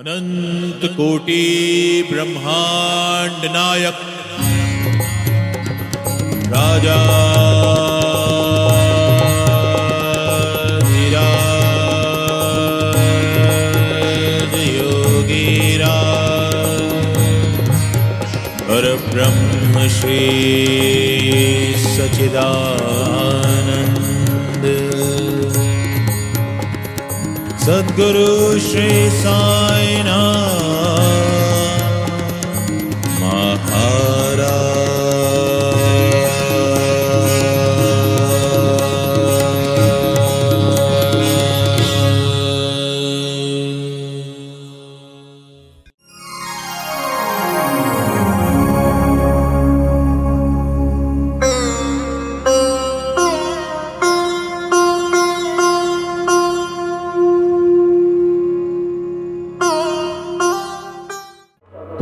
अनंत कोटि ब्रह्मांड नायक राजा धीराज योगीरा परब्रह्म श्री सच्चिदानंद सद्गुरु श्री साईनाथ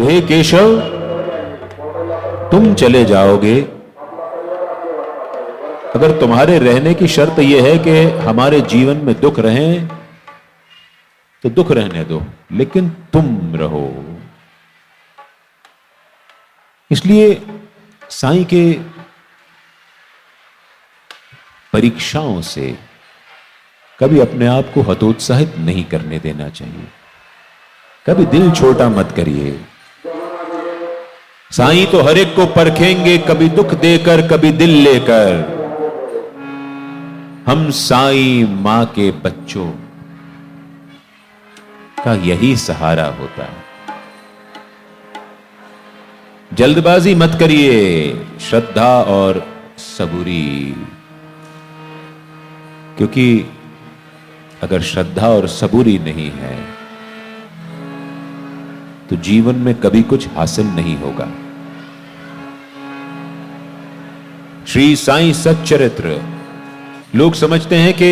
हे केशव, तुम चले जाओगे। अगर तुम्हारे रहने की शर्त यह है कि हमारे जीवन में दुख रहे तो दुख रहने दो, लेकिन तुम रहो। इसलिए साईं के परीक्षाओं से कभी अपने आप को हतोत्साहित नहीं करने देना चाहिए। कभी दिल छोटा मत करिए। साईं तो हर एक को परखेंगे, कभी दुख देकर कभी दिल लेकर। हम साईं मां के बच्चों का यही सहारा होता है। जल्दबाजी मत करिए, श्रद्धा और सबूरी। क्योंकि अगर श्रद्धा और सबूरी नहीं है तो जीवन में कभी कुछ हासिल नहीं होगा। श्री साईं सच्चरित्र लोग समझते हैं कि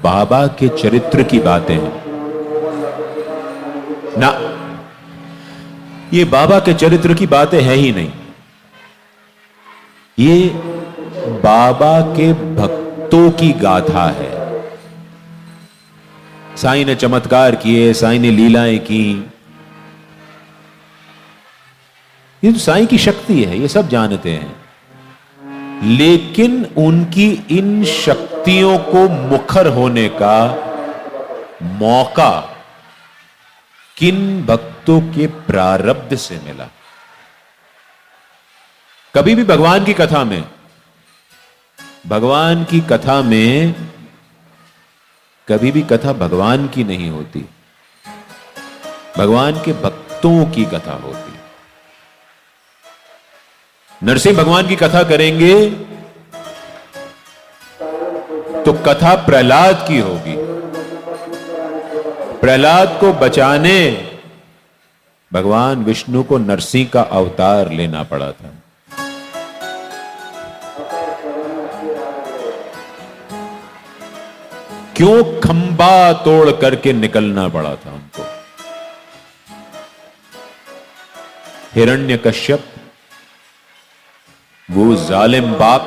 बाबा के चरित्र की बातें हैं ना, ये बाबा के चरित्र की बातें हैं ही नहीं। ये बाबा के भक्तों की गाथा है। साईं ने चमत्कार किए, साईं ने लीलाएं की। ये तो साईं की शक्ति है, ये सब जानते हैं। लेकिन उनकी इन शक्तियों को मुखर होने का मौका किन भक्तों के प्रारब्ध से मिला। कभी भी भगवान की कथा में कभी भी कथा भगवान की नहीं होती, भगवान के भक्तों की कथा होती। नरसिंह भगवान की कथा करेंगे तो कथा प्रहलाद की होगी। प्रहलाद को बचाने भगवान विष्णु को नरसिंह का अवतार लेना पड़ा था। क्यों खंबा तोड़ करके निकलना पड़ा था उनको। हिरण्यकश्यप, वो जालिम बाप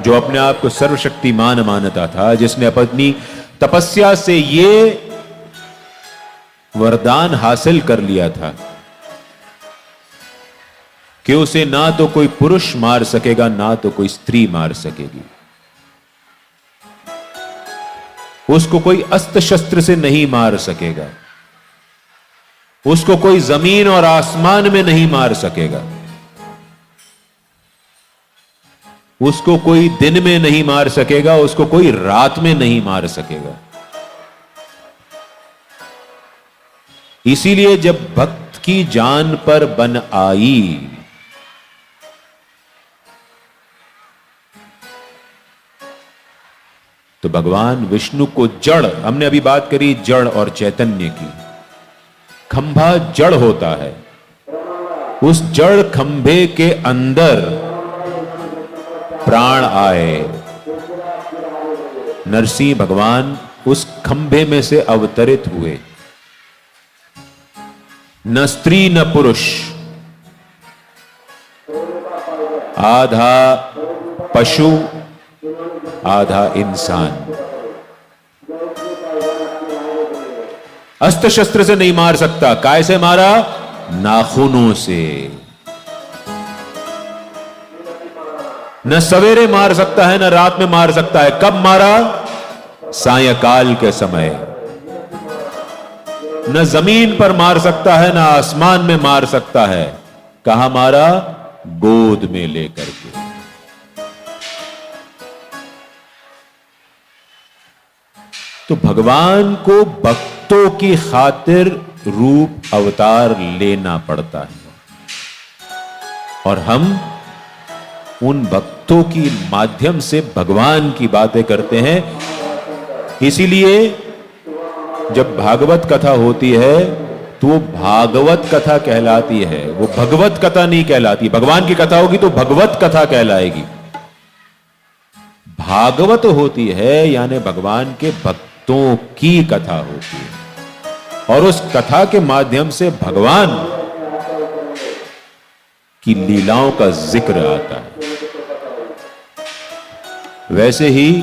जो अपने आप को सर्वशक्तिमान मानता था, जिसने अपनी तपस्या से ये वरदान हासिल कर लिया था कि उसे ना तो कोई पुरुष मार सकेगा, ना तो कोई स्त्री मार सकेगी। उसको कोई अस्त्र शस्त्र से नहीं मार सकेगा, उसको कोई जमीन और आसमान में नहीं मार सकेगा, उसको कोई दिन में नहीं मार सकेगा, उसको कोई रात में नहीं मार सकेगा। इसीलिए जब भक्त की जान पर बन आई तो भगवान विष्णु को जड़, हमने अभी बात करी जड़ और चैतन्य की। खंभा जड़ होता है, उस जड़ खंभे के अंदर प्राण आए। नरसिंह भगवान उस खंभे में से अवतरित हुए। न स्त्री न पुरुष, आधा पशु आधा इंसान, अस्त्र शस्त्र से नहीं मार सकता। काय से मारा? नाखूनों से। न सवेरे मार सकता है, न रात में मार सकता है। कब मारा? सायंकाल के समय। न जमीन पर मार सकता है, न आसमान में मार सकता है। कहां मारा? गोद में लेकर के। तो भगवान को भक्तों की खातिर रूप अवतार लेना पड़ता है, और हम उन भक्तों की माध्यम से भगवान की बातें करते हैं। इसीलिए जब भागवत कथा होती है तो वो भागवत कथा कहलाती है, वो भगवत कथा नहीं कहलाती। भगवान की कथा होगी तो भगवत कथा कहलाएगी। भागवत होती है यानी भगवान के भक्तों की कथा होती है, और उस कथा के माध्यम से भगवान की लीलाओं का जिक्र आता है। वैसे ही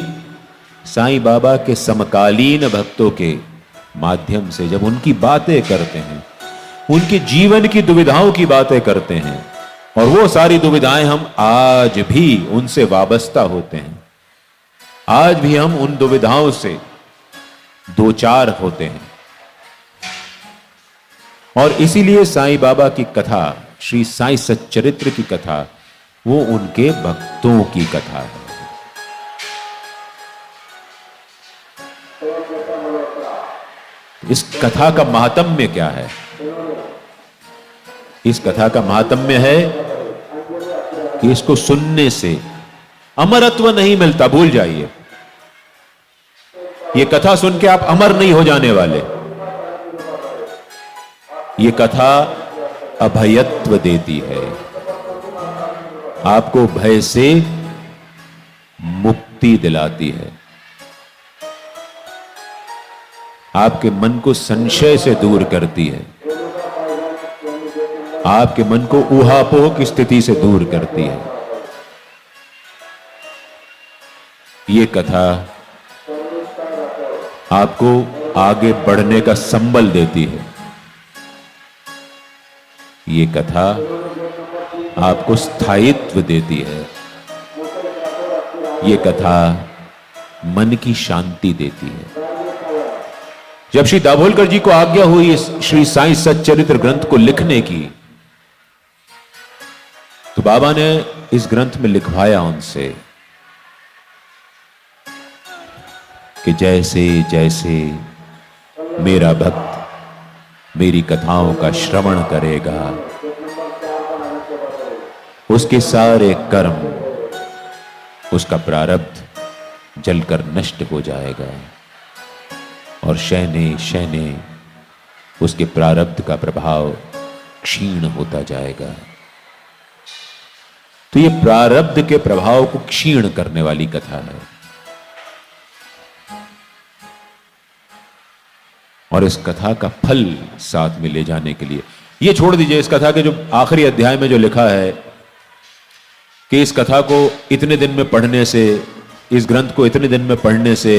साईं बाबा के समकालीन भक्तों के माध्यम से जब उनकी बातें करते हैं, उनके जीवन की दुविधाओं की बातें करते हैं, और वो सारी दुविधाएं हम आज भी उनसे वाबस्ता होते हैं, आज भी हम उन दुविधाओं से दो चार होते हैं। और इसीलिए साईं बाबा की कथा, श्री साईं सच्चरित्र की कथा, वो उनके भक्तों की कथा है। इस कथा का महात्म्य क्या है? इस कथा का महात्म्य है कि इसको सुनने से अमरत्व नहीं मिलता, भूल जाइए। ये कथा सुन के आप अमर नहीं हो जाने वाले। ये कथा अभयत्व देती है, आपको भय से मुक्ति दिलाती है, आपके मन को संशय से दूर करती है, आपके मन को ऊहापोह की स्थिति से दूर करती है। ये कथा आपको आगे बढ़ने का संबल देती है। ये कथा आपको स्थायित्व देती है। ये कथा मन की शांति देती है। जब श्री दाभोलकर जी को आज्ञा हुई इस श्री साईं सच्चरित्र ग्रंथ को लिखने की, तो बाबा ने इस ग्रंथ में लिखवाया उनसे कि जैसे जैसे मेरा भक्त मेरी कथाओं का श्रवण करेगा, उसके सारे कर्म, उसका प्रारब्ध जलकर नष्ट हो जाएगा, और शैने शैने उसके प्रारब्ध का प्रभाव क्षीण होता जाएगा। तो ये प्रारब्ध के प्रभाव को क्षीण करने वाली कथा है। और इस कथा का फल साथ में ले जाने के लिए, ये छोड़ दीजिए, इस कथा के जो आखिरी अध्याय में जो लिखा है कि इस कथा को इतने दिन में पढ़ने से, इस ग्रंथ को इतने दिन में पढ़ने से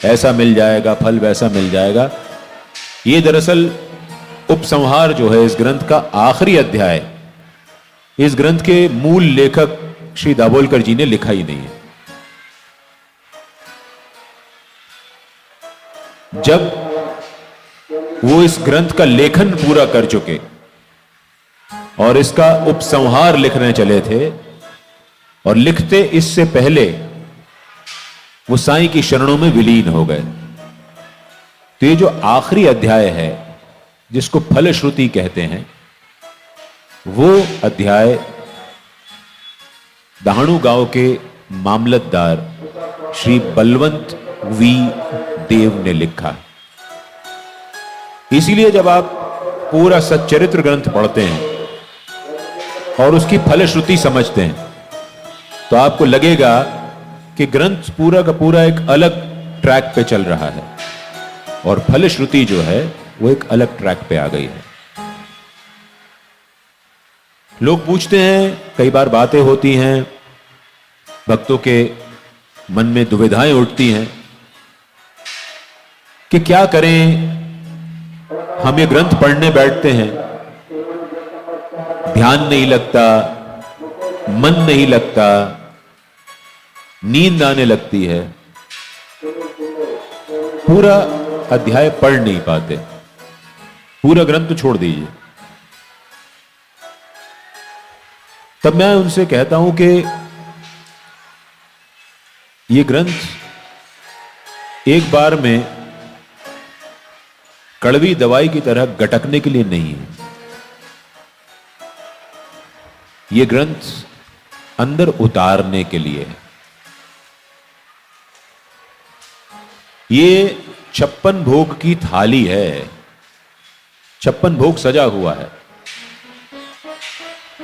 ऐसा मिल जाएगा, फल वैसा मिल जाएगा, ये दरअसल उपसंहार जो है इस ग्रंथ का आखिरी अध्याय, इस ग्रंथ के मूल लेखक श्री दाभोलकर जी ने लिखा ही नहीं है। जब वो इस ग्रंथ का लेखन पूरा कर चुके और इसका उपसंहार लिखने चले थे, और लिखते इससे पहले वो साईं की शरणों में विलीन हो गए। तो ये जो आखिरी अध्याय है जिसको फलश्रुति कहते हैं, वो अध्याय दहाणु गांव के मामलतदार श्री बलवंत वी देव ने लिखा। इसीलिए जब आप पूरा सच्चरित्र ग्रंथ पढ़ते हैं और उसकी फलश्रुति समझते हैं तो आपको लगेगा कि ग्रंथ पूरा का पूरा एक अलग ट्रैक पे चल रहा है, और फलश्रुति जो है वो एक अलग ट्रैक पे आ गई है। लोग पूछते हैं, कई बार बातें होती हैं, भक्तों के मन में दुविधाएं उठती हैं कि क्या करें, हम ये ग्रंथ पढ़ने बैठते हैं, ध्यान नहीं लगता, मन नहीं लगता, नींद आने लगती है, पूरा अध्याय पढ़ नहीं पाते, पूरा ग्रंथ छोड़ दीजिए। तब मैं उनसे कहता हूं कि ये ग्रंथ एक बार में कड़वी दवाई की तरह गटकने के लिए नहीं है। ये ग्रंथ अंदर उतारने के लिए है। ये 56 भोग की थाली है, 56 भोग सजा हुआ है।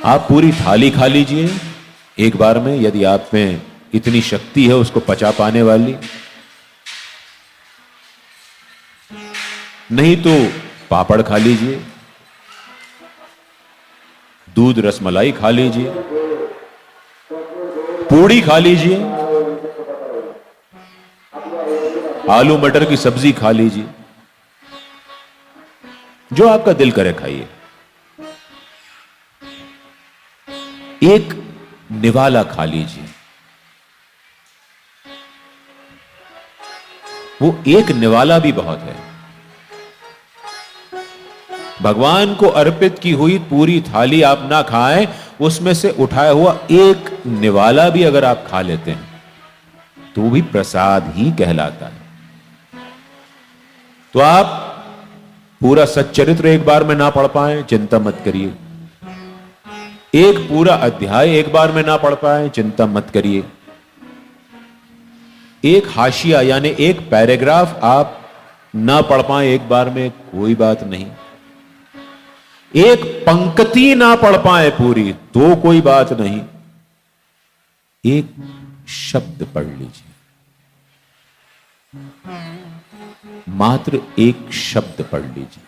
आप पूरी थाली खा लीजिए एक बार में, यदि आप में इतनी शक्ति है उसको पचा पाने वाली। नहीं तो पापड़ खा लीजिए, दूध रसमलाई खा लीजिए, पूड़ी खा लीजिए, आलू मटर की सब्जी खा लीजिए, जो आपका दिल करे खाइए। एक निवाला खा लीजिए, वो एक निवाला भी बहुत है। भगवान को अर्पित की हुई पूरी थाली आप ना खाएं, उसमें से उठाया हुआ एक निवाला भी अगर आप खा लेते हैं तो वो भी प्रसाद ही कहलाता है। तो आप पूरा सच्चरित्र एक बार में ना पढ़ पाए, चिंता मत करिए। एक पूरा अध्याय एक बार में ना पढ़ पाए, चिंता मत करिए। एक हाशिया यानी एक पैराग्राफ आप ना पढ़ पाए एक बार में, कोई बात नहीं। एक पंक्ति ना पढ़ पाए पूरी तो कोई बात नहीं। एक शब्द पढ़ लीजिए, मात्र एक शब्द पढ़ लीजिए,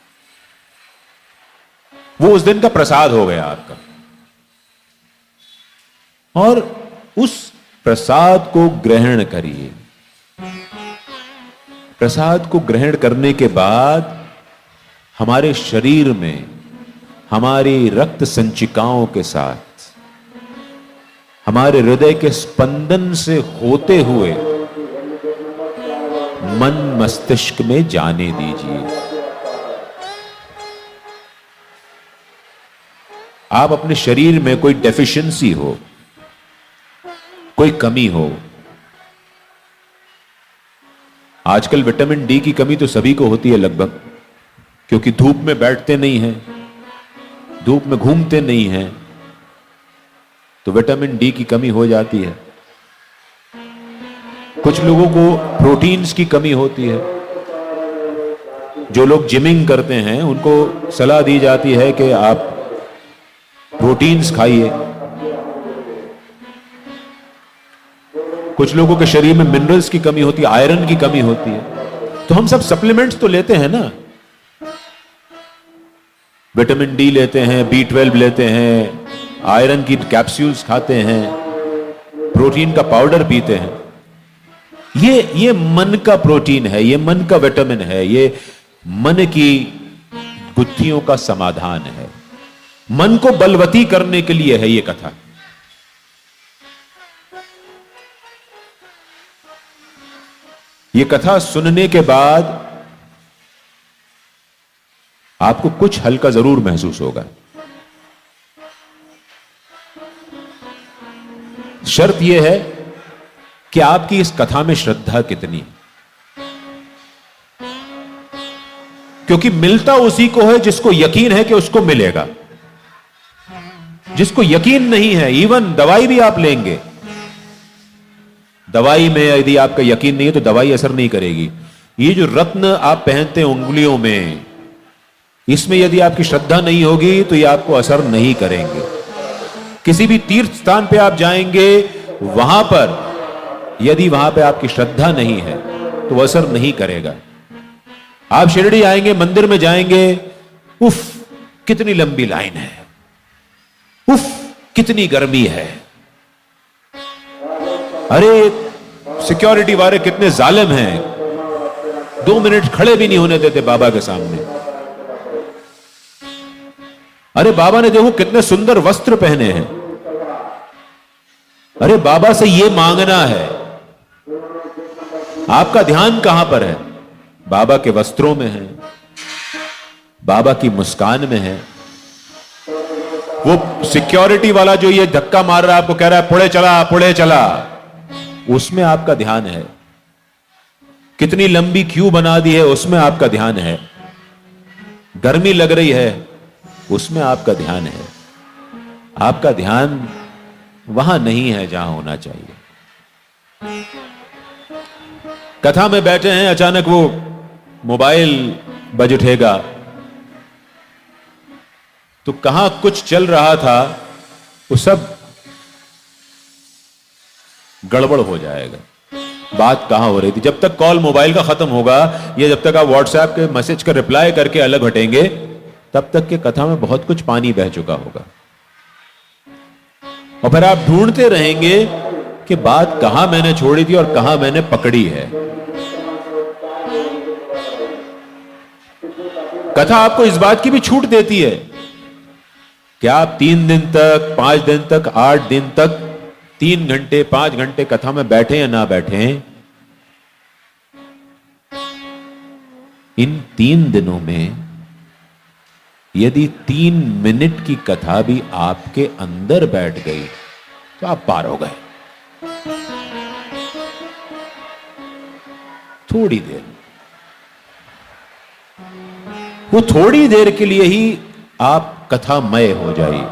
वो उस दिन का प्रसाद हो गया आपका। और उस प्रसाद को ग्रहण करिए। प्रसाद को ग्रहण करने के बाद हमारे शरीर में हमारी रक्त संचिकाओं के साथ हमारे हृदय के स्पंदन से होते हुए मन मस्तिष्क में जाने दीजिए। आप अपने शरीर में कोई डेफिशिएंसी हो, कोई कमी हो, आजकल विटामिन डी की कमी तो सभी को होती है लगभग, क्योंकि धूप में बैठते नहीं हैं, धूप में घूमते नहीं हैं, तो विटामिन डी की कमी हो जाती है। कुछ लोगों को प्रोटीन्स की कमी होती है। जो लोग जिमिंग करते हैं उनको सलाह दी जाती है कि आप प्रोटीन्स खाइए। कुछ लोगों के शरीर में मिनरल्स की कमी होती है, आयरन की कमी होती है, तो हम सब सप्लीमेंट्स तो लेते हैं ना। विटामिन डी लेते हैं, B12 लेते हैं, आयरन की कैप्सूल्स खाते हैं, प्रोटीन का पाउडर पीते हैं। ये मन का प्रोटीन है, ये मन का विटामिन है, ये मन की गुत्थियों का समाधान है। मन को बलवती करने के लिए है ये कथा। ये कथा सुनने के बाद आपको कुछ हल्का जरूर महसूस होगा। शर्त यह है कि आपकी इस कथा में श्रद्धा कितनी है, क्योंकि मिलता उसी को है जिसको यकीन है कि उसको मिलेगा। जिसको यकीन नहीं है, इवन दवाई भी आप लेंगे, दवाई में यदि आपका यकीन नहीं है तो दवाई असर नहीं करेगी। ये जो रत्न आप पहनते हैं उंगलियों में, इसमें यदि आपकी श्रद्धा नहीं होगी तो ये आपको असर नहीं करेंगे। किसी भी तीर्थ स्थान पे आप जाएंगे, वहां पर यदि वहां पे आपकी श्रद्धा नहीं है तो असर नहीं करेगा। आप शिरडी आएंगे, मंदिर में जाएंगे, उफ कितनी लंबी लाइन है, उफ कितनी गर्मी है, अरे सिक्योरिटी वाले कितने जालिम हैं, 2 मिनट खड़े भी नहीं होने देते बाबा के सामने। अरे बाबा ने देखो कितने सुंदर वस्त्र पहने हैं, अरे बाबा से ये मांगना है। आपका ध्यान कहां पर है? बाबा के वस्त्रों में है, बाबा की मुस्कान में है। वो सिक्योरिटी वाला जो ये धक्का मार रहा है, आपको कह रहा है पुढ़े चला, उसमें आपका ध्यान है। कितनी लंबी क्यू बना दी है, उसमें आपका ध्यान है। गर्मी लग रही है, उसमें आपका ध्यान है। आपका ध्यान वहां नहीं है जहां होना चाहिए। कथा में बैठे हैं, अचानक वो मोबाइल बज उठेगा, तो कहां कुछ चल रहा था वो सब गड़बड़ हो जाएगा। बात कहां हो रही थी? जब तक कॉल मोबाइल का खत्म होगा या जब तक आप व्हाट्सएप के मैसेज का रिप्लाई करके अलग हटेंगे, तब तक के कथा में बहुत कुछ पानी बह चुका होगा। और फिर आप ढूंढते रहेंगे कि बात कहां मैंने छोड़ी थी और कहां मैंने पकड़ी है। कथा आपको इस बात की भी छूट देती है कि आप 3 दिन तक, 5 दिन तक, 8 दिन तक, 3 घंटे, 5 घंटे कथा में बैठे या ना बैठे, इन 3 दिनों में यदि 3 मिनट की कथा भी आपके अंदर बैठ गई तो आप पार हो गए। थोड़ी देर, वो थोड़ी देर के लिए ही आप कथामय हो जाइए।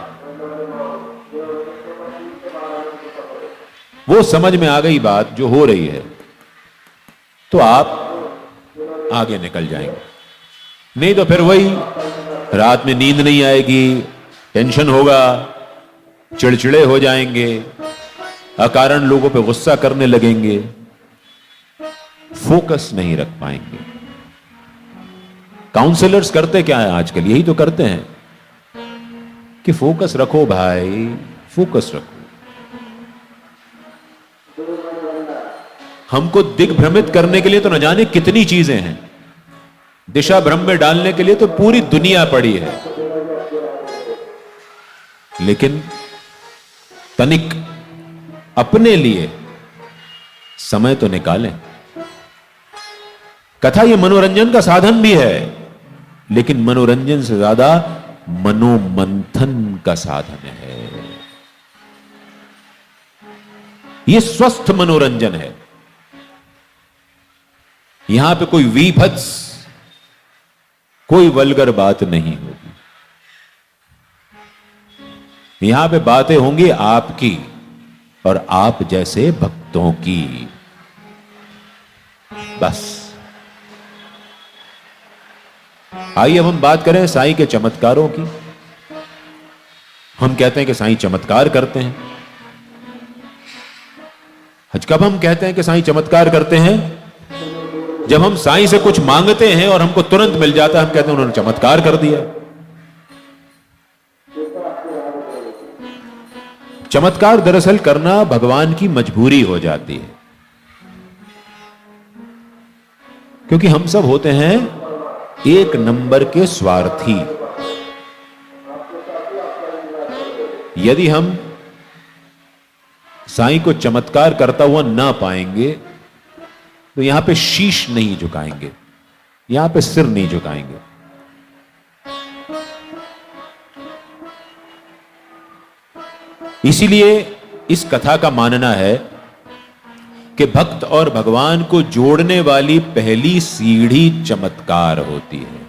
वो समझ में आ गई बात जो हो रही है, तो आप आगे निकल जाएंगे। नहीं तो फिर वही, रात में नींद नहीं आएगी, टेंशन होगा, चिड़चिड़े हो जाएंगे, अकारण लोगों पे गुस्सा करने लगेंगे, फोकस नहीं रख पाएंगे। काउंसलर्स करते क्या है आजकल? यही तो करते हैं कि फोकस रखो भाई, फोकस रखो। हमको दिग्भ्रमित करने के लिए तो न जाने कितनी चीजें हैं, दिशा भ्रम में डालने के लिए तो पूरी दुनिया पड़ी है, लेकिन तनिक अपने लिए समय तो निकालें। कथा ये मनोरंजन का साधन भी है, लेकिन मनोरंजन से ज्यादा मनोमंथन का साधन है। ये स्वस्थ मनोरंजन है। यहां पे कोई वीभत्स, कोई वल्गर बात नहीं होगी। यहां पे बातें होंगी आपकी और आप जैसे भक्तों की, बस। आइए अब हम बात करें साईं के चमत्कारों की। हम कहते हैं कि साईं चमत्कार करते हैं। कब हम कहते हैं कि साईं चमत्कार करते हैं? जब हम साईं से कुछ मांगते हैं और हमको तुरंत मिल जाता है, हम कहते हैं उन्होंने चमत्कार कर दिया। चमत्कार दरअसल करना भगवान की मजबूरी हो जाती है, क्योंकि हम सब होते हैं एक नंबर के स्वार्थी। यदि हम साईं को चमत्कार करता हुआ ना पाएंगे तो यहां पे शीश नहीं झुकाएंगे, यहां पे सिर नहीं झुकाएंगे। इसीलिए इस कथा का मानना है कि भक्त और भगवान को जोड़ने वाली पहली सीढ़ी चमत्कार होती है।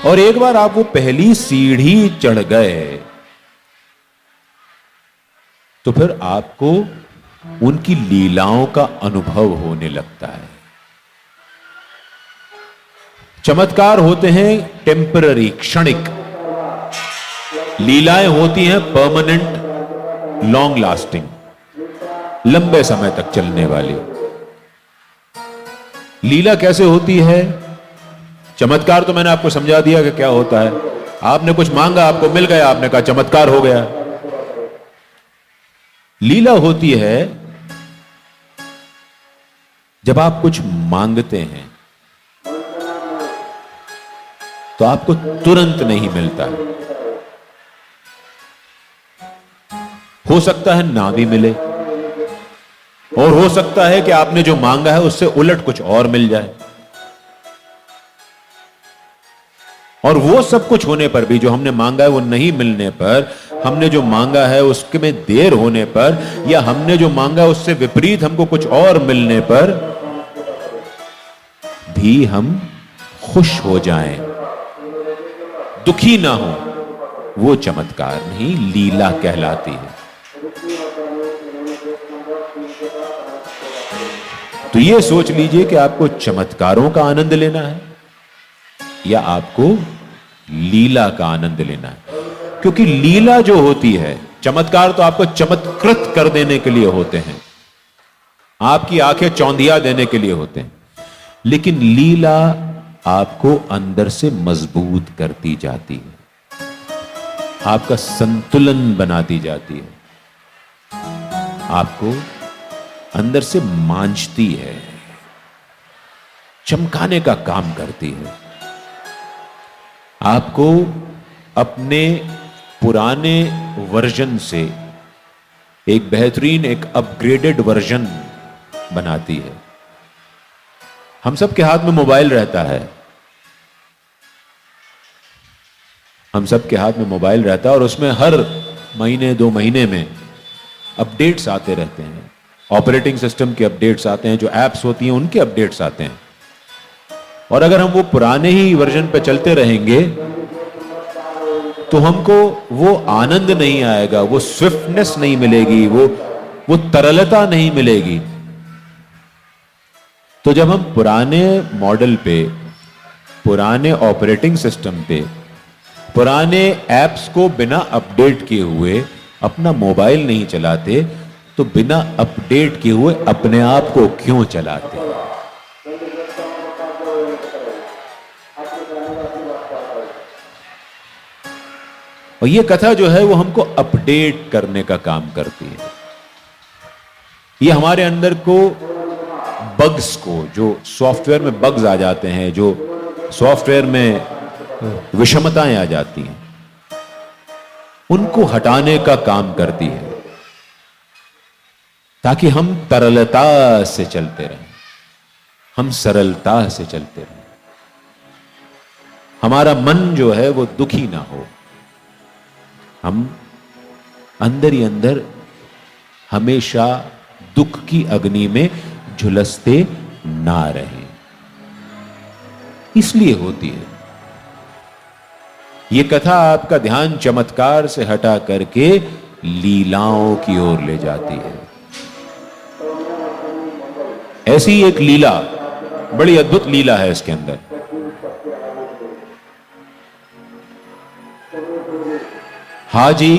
और एक बार आप वो पहली सीढ़ी चढ़ गए तो फिर आपको उनकी लीलाओं का अनुभव होने लगता है। चमत्कार होते हैं टेम्पररी, क्षणिक। लीलाएं होती हैं परमानेंट, लॉन्ग लास्टिंग, लंबे समय तक चलने वाली। लीला कैसे होती है? चमत्कार तो मैंने आपको समझा दिया कि क्या होता है। आपने कुछ मांगा, आपको मिल गया, आपने कहा चमत्कार हो गया। लीला होती है जब आप कुछ मांगते हैं तो आपको तुरंत नहीं मिलता। हो सकता है ना भी मिले, और हो सकता है कि आपने जो मांगा है उससे उलट कुछ और मिल जाए। और वो सब कुछ होने पर भी जो हमने मांगा है वो नहीं मिलने पर, हमने जो मांगा है उसके में देर होने पर, या हमने जो मांगा है उससे विपरीत हमको कुछ और मिलने पर भी हम खुश हो जाएं, दुखी ना हो, वो चमत्कार नहीं, लीला कहलाती है। तो ये सोच लीजिए कि आपको चमत्कारों का आनंद लेना है या आपको लीला का आनंद लेना है। क्योंकि लीला जो होती है, चमत्कार तो आपको चमत्कृत कर देने के लिए होते हैं, आपकी आंखें चौंधिया देने के लिए होते हैं, लेकिन लीला आपको अंदर से मजबूत करती जाती है, आपका संतुलन बनाती जाती है, आपको अंदर से मांझती है, चमकाने का काम करती है, आपको अपने पुराने वर्जन से एक बेहतरीन, एक अपग्रेडेड वर्जन बनाती है। हम सब के हाथ में मोबाइल रहता है, हम सब के हाथ में मोबाइल रहता है, और उसमें हर महीने 2 महीने में अपडेट्स आते रहते हैं, ऑपरेटिंग सिस्टम के अपडेट्स आते हैं, जो एप्स होती हैं उनके अपडेट्स आते हैं। और अगर हम वो पुराने ही वर्जन पे चलते रहेंगे तो हमको वो आनंद नहीं आएगा, वो स्विफ्टनेस नहीं मिलेगी, वो तरलता नहीं मिलेगी। तो जब हम पुराने मॉडल पे, पुराने ऑपरेटिंग सिस्टम पे, पुराने एप्स को बिना अपडेट किए हुए अपना मोबाइल नहीं चलाते, तो बिना अपडेट किए हुए अपने आप को क्यों चलाते? और ये कथा जो है वो हमको अपडेट करने का काम करती है। ये हमारे अंदर को, बग्स को, जो सॉफ्टवेयर में बग्स आ जाते हैं, जो सॉफ्टवेयर में विषमताएं आ जाती हैं, उनको हटाने का काम करती है, ताकि हम तरलता से चलते रहें, हम सरलता से चलते रहें, हमारा मन जो है वो दुखी ना हो, हम अंदर ही अंदर हमेशा दुख की अग्नि में झुलसते ना रहें। इसलिए होती है ये कथा, आपका ध्यान चमत्कार से हटा करके लीलाओं की ओर ले जाती है। ऐसी एक लीला, बड़ी अद्भुत लीला है इसके अंदर। हाजी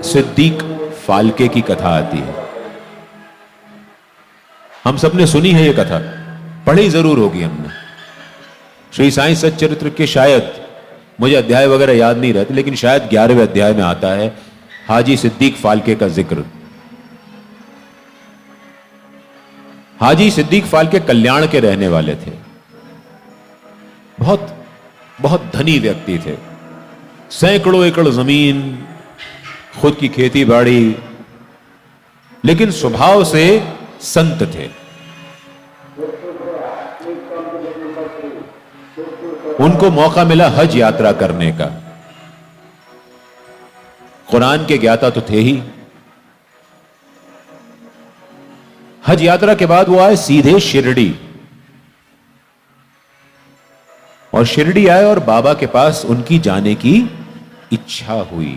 सिद्दीक फाल्के की कथा आती है। हम सबने सुनी है ये कथा, पढ़ी जरूर होगी हमने। श्री साईं सच्चरित्र के, शायद मुझे अध्याय वगैरह याद नहीं रहते, लेकिन शायद 11वें अध्याय में आता है हाजी सिद्दीक फाल्के का जिक्र। हाजी सिद्दीक फाल्के कल्याण के रहने वाले थे, बहुत बहुत धनी व्यक्ति थे, सैकड़ों एकड़ जमीन, खुद की खेती बाड़ी, लेकिन स्वभाव से संत थे। उनको मौका मिला हज यात्रा करने का। कुरान के ज्ञाता तो थे ही। हज यात्रा के बाद वो आए सीधे शिरडी, और शिरडी आए और बाबा के पास उनकी जाने की इच्छा हुई।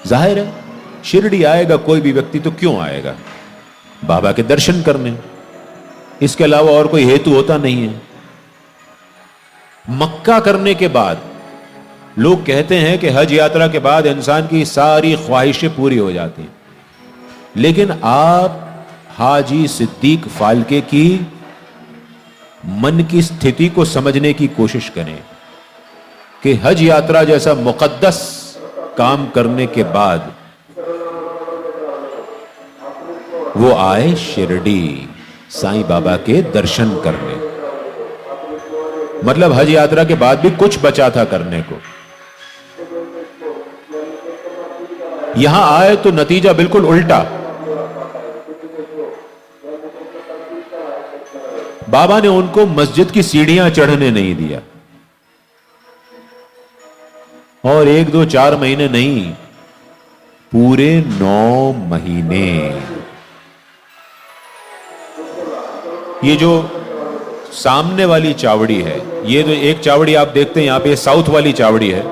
जाहिर है शिरडी आएगा कोई भी व्यक्ति तो क्यों आएगा? बाबा के दर्शन करने, इसके अलावा और कोई हेतु होता नहीं है। मक्का करने के बाद लोग कहते हैं कि हज यात्रा के बाद इंसान की सारी ख्वाहिशें पूरी हो जाती हैं, लेकिन आप हाजी सिद्दीक फाल्के की मन की स्थिति को समझने की कोशिश करें कि हज यात्रा जैसा मुकद्दस काम करने के बाद वो आए शिरडी साईं बाबा के दर्शन करने। मतलब हज यात्रा के बाद भी कुछ बचा था करने को। यहां आए तो नतीजा बिल्कुल उल्टा। बाबा ने उनको मस्जिद की सीढ़ियां चढ़ने नहीं दिया, और 1 2 4 महीने नहीं, पूरे 9 महीने। ये जो सामने वाली चावड़ी है, ये जो एक चावड़ी आप देखते हैं यहां पे, साउथ वाली चावड़ी है।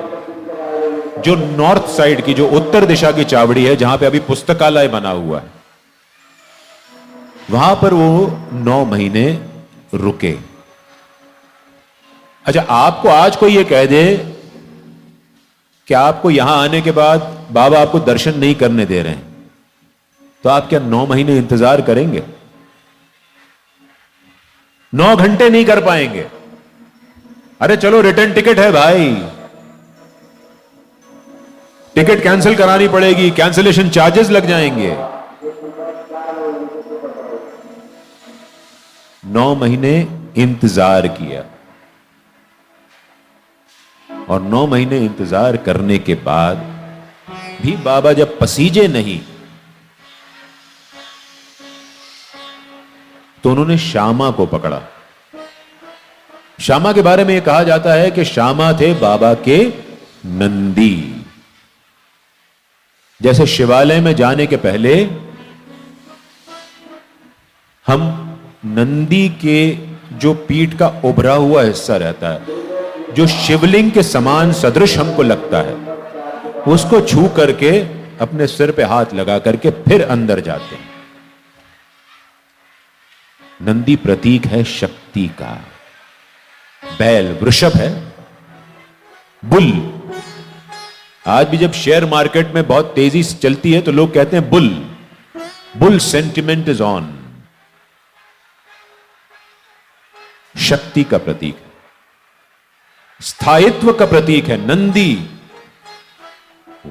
जो नॉर्थ साइड की, जो उत्तर दिशा की चावड़ी है, जहां पे अभी पुस्तकालय बना हुआ है, वहां पर वो 9 महीने रुके। अच्छा, आपको आज कोई ये कह दे कि आपको यहां आने के बाद बाबा आपको दर्शन नहीं करने दे रहे हैं, तो आप क्या 9 महीने इंतजार करेंगे? 9 घंटे नहीं कर पाएंगे। अरे चलो, रिटर्न टिकट है भाई, टिकट कैंसिल करानी पड़ेगी, कैंसिलेशन चार्जेस लग जाएंगे। 9 महीने इंतजार किया, और 9 महीने इंतजार करने के बाद भी बाबा जब पसीजे नहीं, तो उन्होंने श्यामा को पकड़ा। श्यामा के बारे में यह कहा जाता है कि श्यामा थे बाबा के नंदी। जैसे शिवालय में जाने के पहले हम नंदी के जो पीठ का उभरा हुआ हिस्सा रहता है, जो शिवलिंग के समान सदृश हमको लगता है, उसको छू करके अपने सिर पे हाथ लगा करके फिर अंदर जाते हैं। नंदी प्रतीक है शक्ति का। बैल वृषभ है, बुल। आज भी जब शेयर मार्केट में बहुत तेजी से चलती है तो लोग कहते हैं bull, bull sentiment is on. शक्ति का प्रतीक है, स्थायित्व का प्रतीक है। नंदी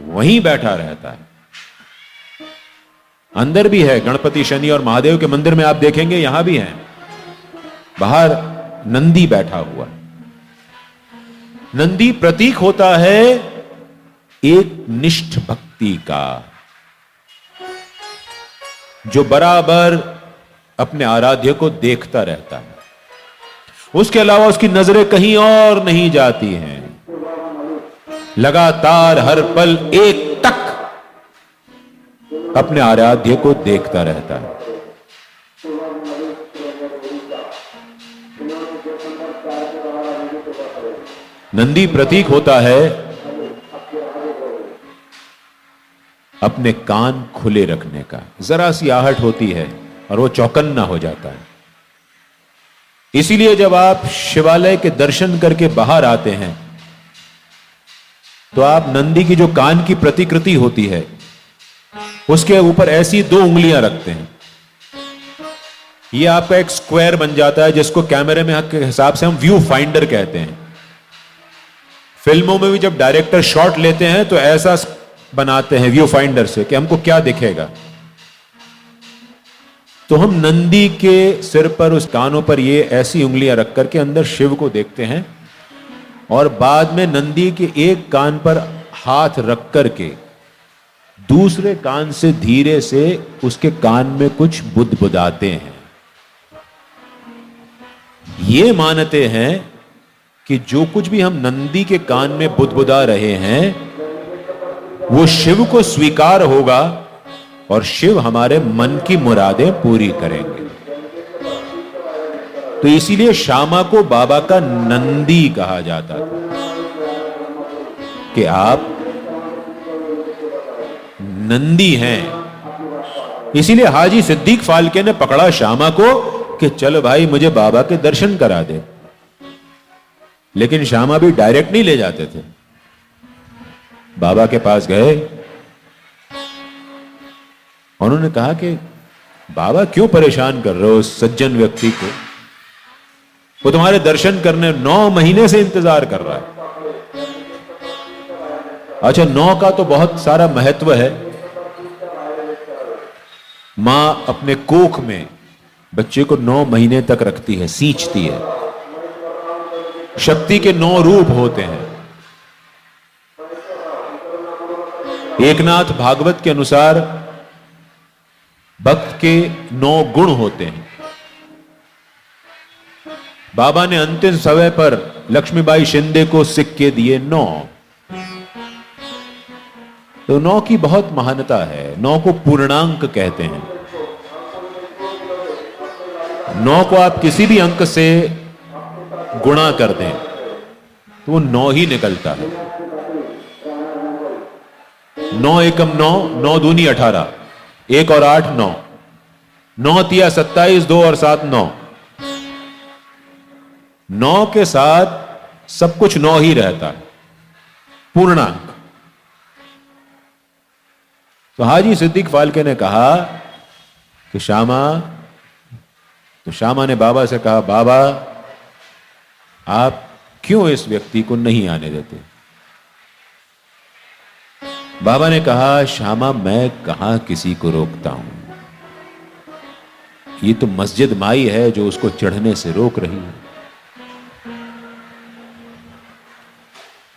वहीं बैठा रहता है। अंदर भी है, गणपति, शनि और महादेव के मंदिर में आप देखेंगे यहां भी है, बाहर नंदी बैठा हुआ है। नंदी प्रतीक होता है एक निष्ठ भक्ति का, जो बराबर अपने आराध्य को देखता रहता है, उसके अलावा उसकी नजरें कहीं और नहीं जाती हैं। लगातार हर पल एक टक अपने आराध्य को देखता रहता है। नंदी प्रतीक होता है अपने कान खुले रखने का। जरा सी आहट होती है और वो चौकन्ना हो जाता है। इसीलिए जब आप शिवालय के दर्शन करके बाहर आते हैं तो आप नंदी की जो कान की प्रतिकृति होती है उसके ऊपर ऐसी 2 उंगलियां रखते हैं। यह आपका एक स्क्वायर बन जाता है, जिसको कैमरे में के हिसाब से हम व्यू फाइंडर कहते हैं। फिल्मों में भी जब डायरेक्टर शॉट लेते हैं तो ऐसा बनाते हैं व्यू फाइंडर से कि हमको क्या दिखेगा। तो हम नंदी के सिर पर, उस कानों पर ये ऐसी उंगलियां रख करके अंदर शिव को देखते हैं, और बाद में नंदी के एक कान पर हाथ रख करके दूसरे कान से धीरे से उसके कान में कुछ बुदबुदाते हैं। ये मानते हैं कि जो कुछ भी हम नंदी के कान में बुदबुदा रहे हैं वो शिव को स्वीकार होगा और शिव हमारे मन की मुरादें पूरी करेंगे। तो इसीलिए श्यामा को बाबा का नंदी कहा जाता था कि आप नंदी हैं। इसीलिए हाजी सिद्दीक फाल्के ने पकड़ा श्यामा को कि चलो भाई मुझे बाबा के दर्शन करा दे। लेकिन श्यामा भी डायरेक्ट नहीं ले जाते थे। बाबा के पास गए, उन्होंने कहा कि बाबा क्यों परेशान कर रहे हो उस सज्जन व्यक्ति को, वो तुम्हारे दर्शन करने 9 महीने से इंतजार कर रहा है। अच्छा, 9 का तो बहुत सारा महत्व है। मां अपने कोख में बच्चे को 9 महीने तक रखती है, सींचती है। शक्ति के 9 रूप होते हैं। एकनाथ भागवत के अनुसार भक्त के 9 गुण होते हैं। बाबा ने अंतिम समय पर लक्ष्मीबाई शिंदे को सिक्के दिए 9। तो 9 की बहुत महानता है। 9 को पूर्णांक कहते हैं। 9 को आप किसी भी अंक से गुणा कर दें तो वो 9 ही निकलता है। 9 एकम 9, 9 दूनी 18, 1 और 8 9, 9 तिया 27, 2 और 7 9। 9 के साथ सब कुछ 9 ही रहता है, पूर्णांक। तो हाजी सिद्दीक फाल्के ने कहा कि श्यामा, तो श्यामा ने बाबा से कहा, बाबा आप क्यों इस व्यक्ति को नहीं आने देते? बाबा ने कहा, श्यामा मैं कहां किसी को रोकता हूं, ये तो मस्जिद माई है जो उसको चढ़ने से रोक रही है।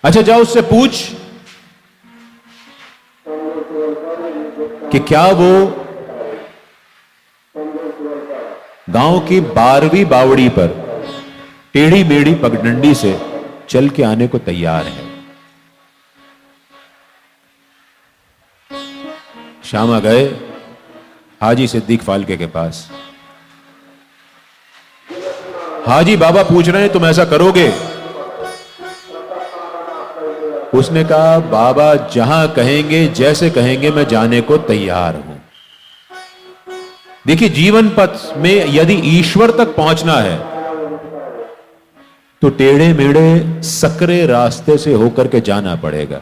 अच्छा जाओ उससे पूछ कि क्या वो गांव की 12वीं बावड़ी पर टेढ़ी मेढ़ी पगडंडी से चल के आने को तैयार है। श्यामा गए हाजी सिद्दीक फाल्के के पास। हाजी बाबा पूछ रहे हैं तुम ऐसा करोगे? उसने कहा, बाबा जहां कहेंगे जैसे कहेंगे मैं जाने को तैयार हूं। देखिए जीवन पथ में यदि ईश्वर तक पहुंचना है तो टेढ़े मेढ़े सकरे रास्ते से होकर के जाना पड़ेगा।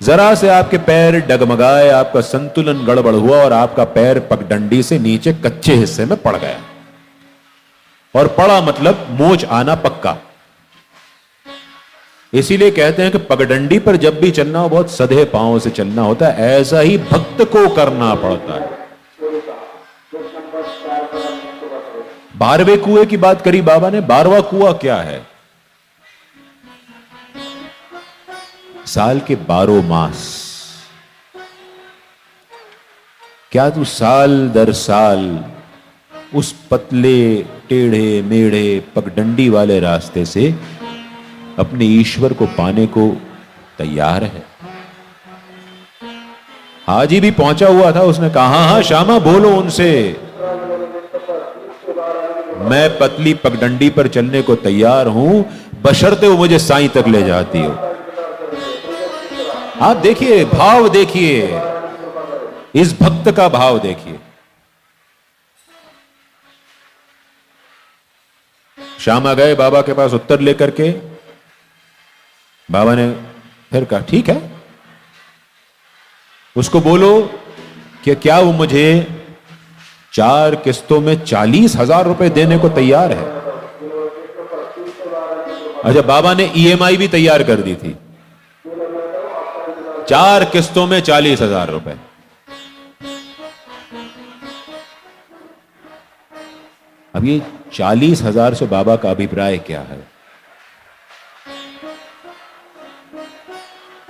जरा से आपके पैर डगमगाए, आपका संतुलन गड़बड़ हुआ और आपका पैर पगडंडी से नीचे कच्चे हिस्से में पड़ गया, और पड़ा मतलब मोच आना पक्का। इसीलिए कहते हैं कि पगडंडी पर जब भी चलना हो बहुत सधे पांव से चलना होता है। ऐसा ही भक्त को करना पड़ता है। 12वें कुएं की बात करी बाबा ने। 12वां कुआं क्या है? साल के 12 मास। क्या तू साल दर साल उस पतले टेढ़े मेढ़े पगडंडी वाले रास्ते से अपने ईश्वर को पाने को तैयार है? हाजी भी पहुंचा हुआ था। उसने कहा, हां श्यामा बोलो उनसे, मैं पतली पगडंडी पर चलने को तैयार हूं, बशर्ते वो मुझे साईं तक ले जाती हो। आप देखिए, भाव देखिए, इस भक्त का भाव देखिए। श्यामा गए बाबा के पास उत्तर लेकर के। बाबा ने फिर कहा, ठीक है, उसको बोलो कि क्या वो मुझे 4 किस्तों में 40,000 रुपए देने को तैयार है। अच्छा, बाबा ने EMI भी तैयार कर दी थी, 4 किस्तों में 40,000 रुपए। अब ये 40,000 से बाबा का अभिप्राय क्या है?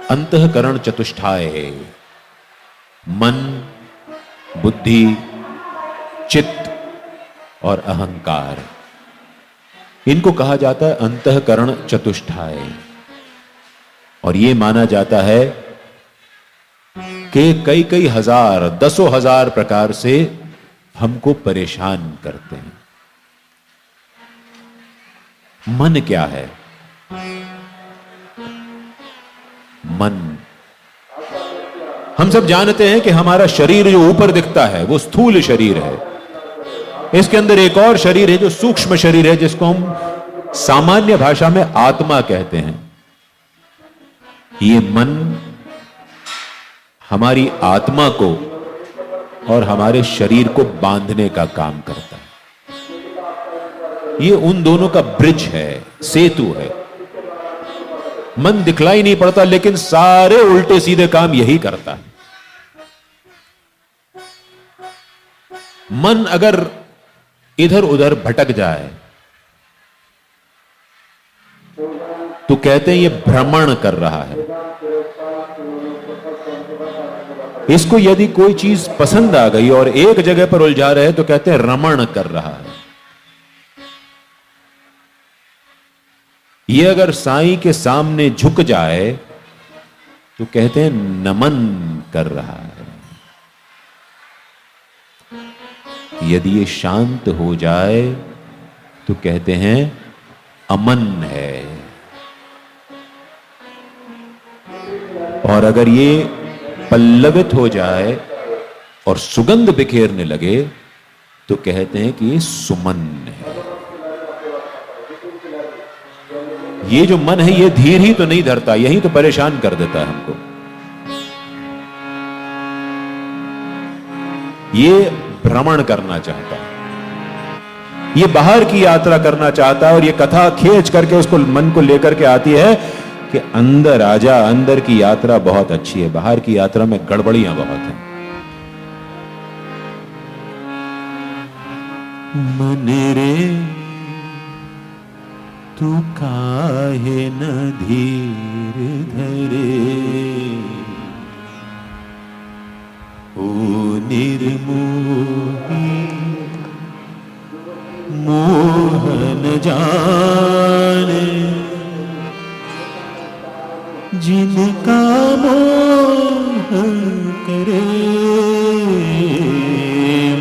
अंतःकरण चतुष्टाय, मन, बुद्धि, चित्त और अहंकार, इनको कहा जाता है अंतःकरण चतुष्टाय। और यह माना जाता है कि कई कई हजार, 10,000 प्रकार से हमको परेशान करते हैं। मन क्या है? मन, हम सब जानते हैं कि हमारा शरीर जो ऊपर दिखता है वो स्थूल शरीर है। इसके अंदर एक और शरीर है जो सूक्ष्म शरीर है, जिसको हम सामान्य भाषा में आत्मा कहते हैं। ये मन हमारी आत्मा को और हमारे शरीर को बांधने का काम करता है। ये उन दोनों का ब्रिज है, सेतु है। मन दिखलाई नहीं पड़ता, लेकिन सारे उल्टे सीधे काम यही करता है। मन अगर इधर उधर भटक जाए तो कहते हैं ये भ्रमण कर रहा है। इसको यदि कोई चीज पसंद आ गई और एक जगह पर उलझा रहे तो कहते हैं रमण कर रहा है। ये अगर साईं के सामने झुक जाए तो कहते हैं नमन कर रहा है। यदि ये शांत हो जाए तो कहते हैं अमन है। और अगर ये पल्लवित हो जाए और सुगंध बिखेरने लगे तो कहते हैं कि ये सुमन है। ये जो मन है ये धीर ही तो नहीं धरता, यही तो परेशान कर देता है हमको। ये भ्रमण करना चाहता है, ये बाहर की यात्रा करना चाहता है। और ये कथा खींच करके उसको मन को लेकर के आती है कि अंदर आजा, अंदर की यात्रा बहुत अच्छी है, बाहर की यात्रा में गड़बड़ियां बहुत हैं। मन रे तू काहे न धीर धरे, ओ निर्मोही मोह न जाने, जिनका मोह करे।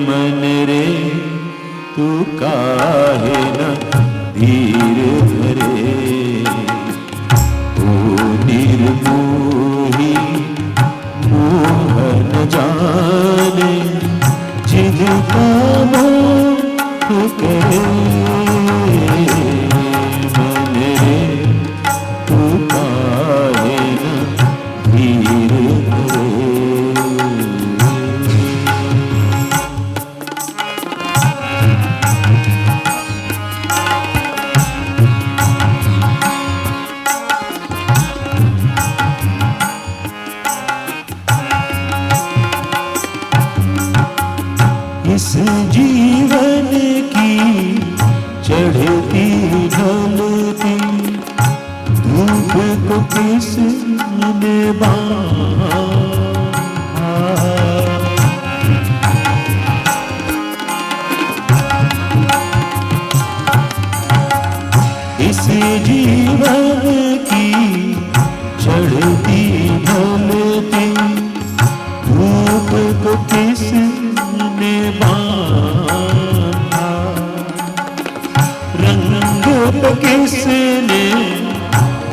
मन रे तू काहे न धीर धरे, ओ निर्मोही मोह न जाने, जिनका मोह करे। मन रे तू काहे न धीर धरे। इस जीवन की चढ़ती ढलती धूप को किसने बांधा, इस जीवन की चढ़ती ढलती धूप को किसने बांधा, रंग पे किसने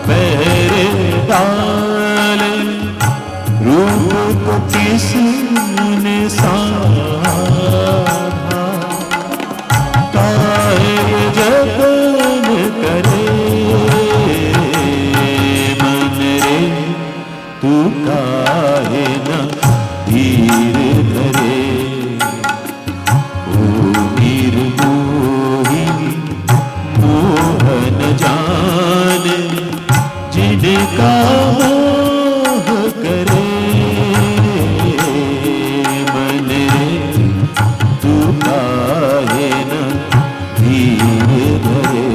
पहरे डाले, रूप को किसने साधा, काहे जतन करे। मन रे तू काहे न धीर धरे, ओ निर्मोही मोह न जाने, जिनका मोह करे। मन रे तू काहे न धीर धरे।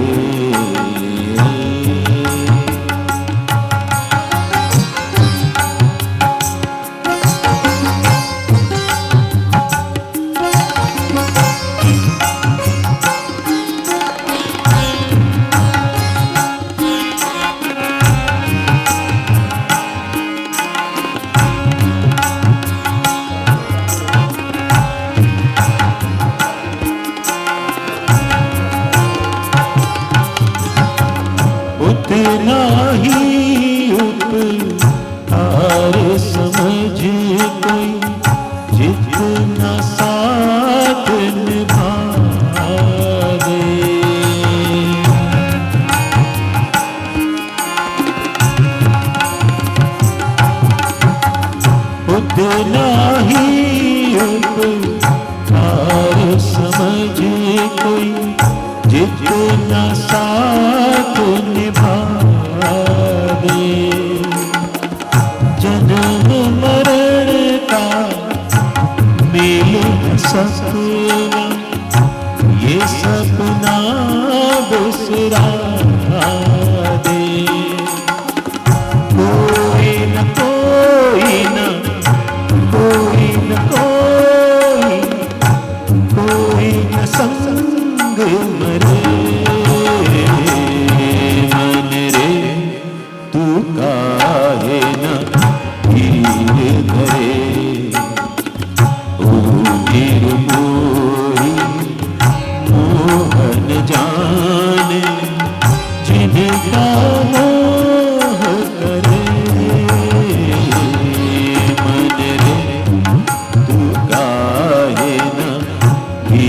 उतना ही उपकार समझ कोई, जितना साथ निभावे। उतना ही उपकार समझ कोई, जितना साथ निभावे। जन्म मरण का मेल सपना, ये सपना बिसरा दे। तो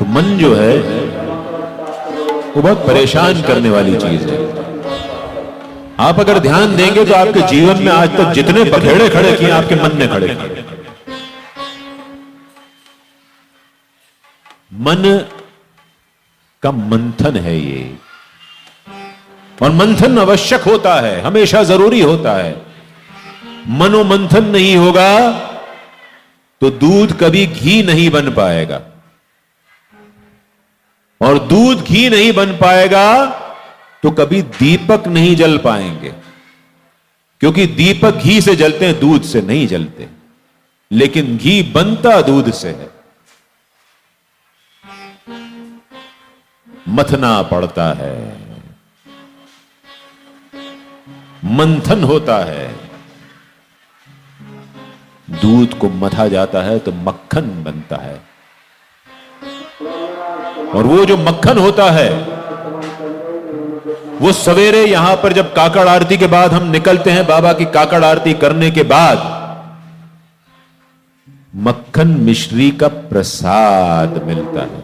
मन जो है वो बहुत परेशान करने वाली चीज है। आप अगर ध्यान देंगे तो आपके जीवन में आज तक जितने बखेड़े खड़े किए आपके मन ने खड़े किए। मन का मंथन है ये, और मंथन आवश्यक होता है, हमेशा जरूरी होता है। मनोमंथन नहीं होगा तो दूध कभी घी नहीं बन पाएगा, और दूध घी नहीं बन पाएगा तो कभी दीपक नहीं जल पाएंगे, क्योंकि दीपक घी से जलते हैं, दूध से नहीं जलते। लेकिन घी बनता दूध से है। मथना पड़ता है, मंथन होता है, दूध को मथा जाता है तो मक्खन बनता है। और वो जो मक्खन होता है वो सवेरे यहां पर जब काकड़ आरती के बाद हम निकलते हैं, बाबा की काकड़ आरती करने के बाद मक्खन मिश्री का प्रसाद मिलता है।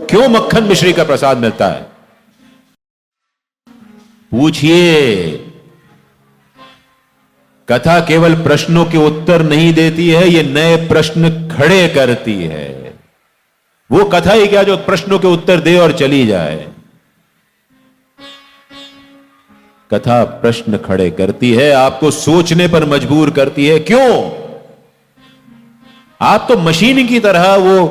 क्यों मक्खन मिश्री का प्रसाद मिलता है? पूछिए। कथा केवल प्रश्नों के उत्तर नहीं देती है, ये नए प्रश्न खड़े करती है। वो कथा ही क्या जो प्रश्नों के उत्तर दे और चली जाए। कथा प्रश्न खड़े करती है, आपको सोचने पर मजबूर करती है। क्यों? आप तो मशीन की तरह वो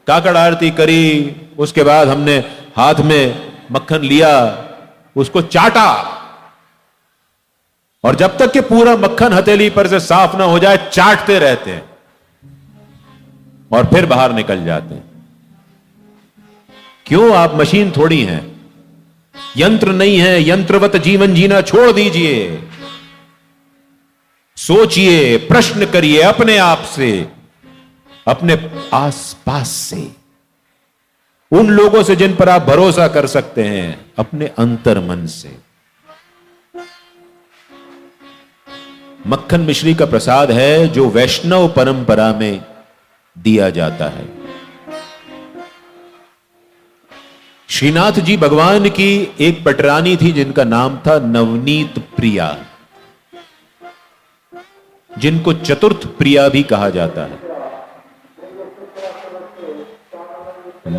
काकड़ आरती करी, उसके बाद हमने हाथ में मक्खन लिया, उसको चाटा, और जब तक कि पूरा मक्खन हथेली पर से साफ ना हो जाए चाटते रहते हैं और फिर बाहर निकल जाते हैं। क्यों? आप मशीन थोड़ी हैं, यंत्र नहीं है। यंत्रवत जीवन जीना छोड़ दीजिए। सोचिए, प्रश्न करिए अपने आप से, अपने आसपास से, उन लोगों से जिन पर आप भरोसा कर सकते हैं, अपने अंतर मन से। मक्खन मिश्री का प्रसाद है जो वैष्णव परंपरा में दिया जाता है। श्रीनाथ जी भगवान की एक पटरानी थी जिनका नाम था नवनीत प्रिया, जिनको चतुर्थ प्रिया भी कहा जाता है।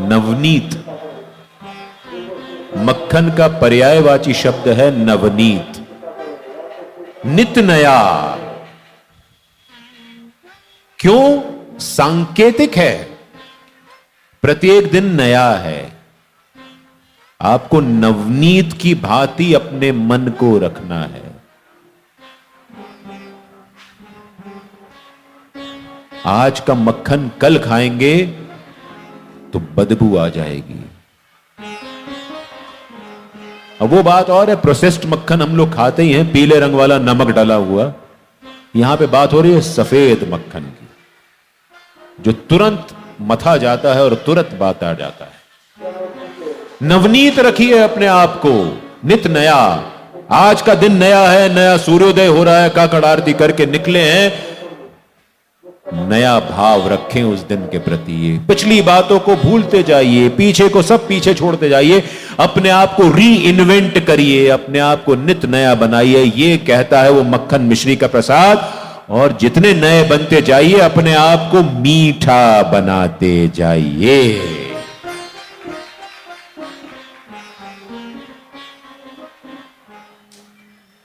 नवनीत मक्खन का पर्यायवाची शब्द है नवनीत, नित नया। क्यों? सांकेतिक है, प्रत्येक दिन नया है। आपको नवनीत की भांति अपने मन को रखना है। आज का मक्खन कल खाएंगे तो बदबू आ जाएगी। अब वो बात और है, प्रोसेस्ड मक्खन हम लोग खाते ही हैं, पीले रंग वाला नमक डाला हुआ। यहां पे बात हो रही है सफेद मक्खन की, जो तुरंत मथा जाता है और तुरंत बात आ जाता है। नवनीत रखिए अपने आप को, नित नया। आज का दिन नया है, नया सूर्योदय हो रहा है, काकड़ आरती करके निकले हैं, नया भाव रखें उस दिन के प्रति। पिछली बातों को भूलते जाइए, पीछे को सब पीछे छोड़ते जाइए, अपने आप को री इन्वेंट करिए, अपने आप को नित नया बनाइए। ये कहता है वो मक्खन मिश्री का प्रसाद। और जितने नए बनते जाइए, अपने आप को मीठा बनाते जाइए।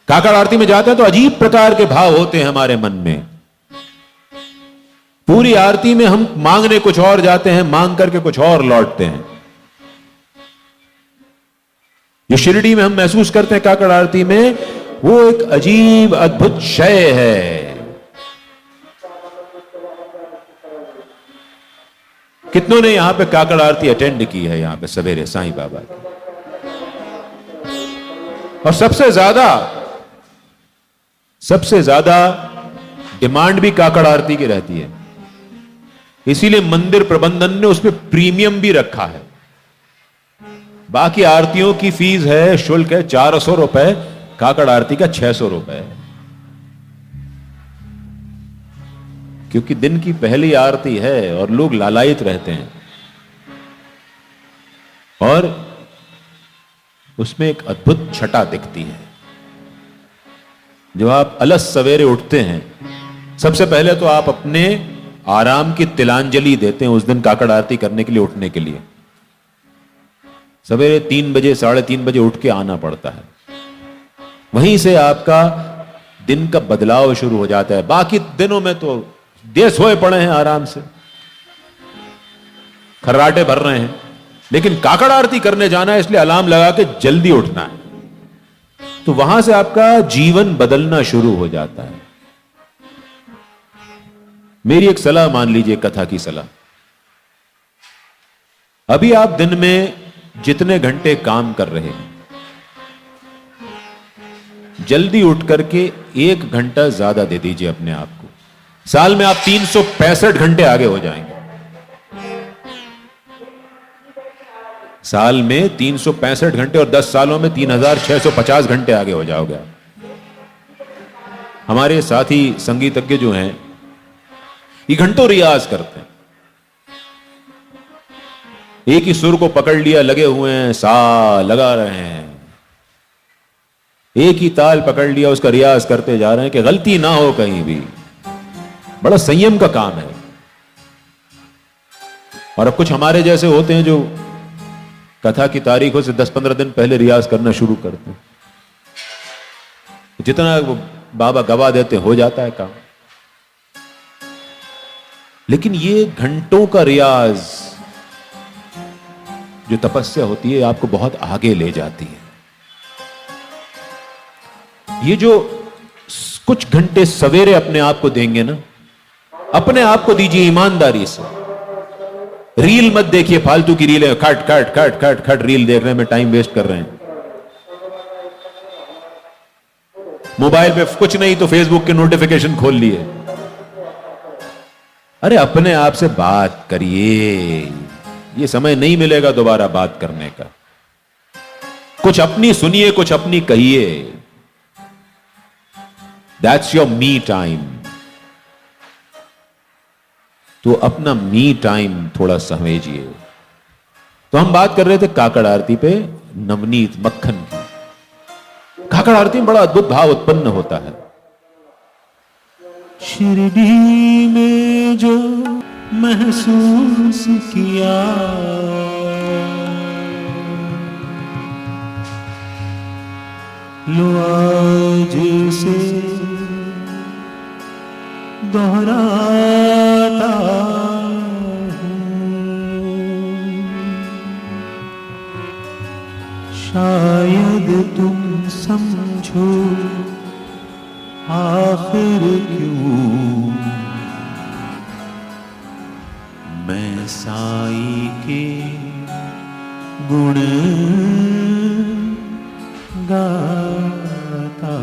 काकड़ आरती में जाते हैं तो अजीब प्रकार के भाव होते हैं हमारे मन में। पूरी आरती में हम मांगने कुछ और जाते हैं, मांग करके कुछ और लौटते हैं। जो शिरडी में हम महसूस करते हैं काकड़ आरती में, वो एक अजीब अद्भुत शय है। कितनों ने यहां पे काकड़ आरती अटेंड की है यहां पे सवेरे साईं बाबा की? और सबसे ज्यादा डिमांड भी काकड़ आरती की रहती है। इसीलिए मंदिर प्रबंधन ने उसमें प्रीमियम भी रखा है। बाकी आरतियों की फीस है, शुल्क है 400 रुपए, काकड़ आरती का 600 रुपए। क्योंकि दिन की पहली आरती है और लोग लालायित रहते हैं, और उसमें एक अद्भुत छटा दिखती है। जब आप अलग सवेरे उठते हैं, सबसे पहले तो आप अपने आराम की तिलांजलि देते हैं उस दिन काकड़ आरती करने के लिए उठने के लिए। सवेरे 3 बजे 3:30 बजे उठ के आना पड़ता है। वहीं से आपका दिन का बदलाव शुरू हो जाता है। बाकी दिनों में तो देर सोए पड़े हैं, आराम से खर्राटे भर रहे हैं, लेकिन काकड़ आरती करने जाना है, इसलिए अलार्म लगा के जल्दी उठना है। तो वहां से आपका जीवन बदलना शुरू हो जाता है। मेरी एक सलाह मान लीजिए, कथा की सलाह। अभी आप दिन में जितने घंटे काम कर रहे हैं, जल्दी उठ करके 1 घंटा ज्यादा दे दीजिए अपने आप को। साल में आप 365 घंटे आगे हो जाएंगे। साल में 365 घंटे, और 10 सालों में 3650 घंटे आगे हो जाओगे। हमारे साथी संगीतज्ञ जो हैं, ये घंटों रियाज करते हैं। एक ही सुर को पकड़ लिया, लगे हुए हैं, सा लगा रहे हैं। एक ही ताल पकड़ लिया, उसका रियाज करते जा रहे हैं कि गलती ना हो कहीं भी। बड़ा संयम का काम है। और अब कुछ हमारे जैसे होते हैं जो कथा की तारीखों से 10-15 दिन पहले रियाज करना शुरू करते हैं। जितना वो बाबा गवा देते हो जाता है काम। लेकिन ये घंटों का रियाज, जो तपस्या होती है, आपको बहुत आगे ले जाती है। ये जो कुछ घंटे सवेरे अपने आप को देंगे ना, अपने आप को दीजिए ईमानदारी से। रील मत देखिए, फालतू की रील है, खट खट खट खट खट रील देख रहे हैं, टाइम वेस्ट कर रहे हैं। मोबाइल पे कुछ नहीं तो फेसबुक के नोटिफिकेशन खोल लिए। अरे अपने आप से बात करिए, ये समय नहीं मिलेगा दोबारा बात करने का। कुछ अपनी सुनिए, कुछ अपनी कहिए। That's your me time. तो अपना मी टाइम थोड़ा समेजिए। तो हम बात कर रहे थे काकड़ आरती पे, नवनीत मक्खन की। काकड़ आरती में बड़ा अद्भुत भाव उत्पन्न होता है। शिरडी में जो महसूस किया, लो आज से दोहराता हूं। शायद तुम समझो आखिर क्यों मैं साईं के गुण गाता।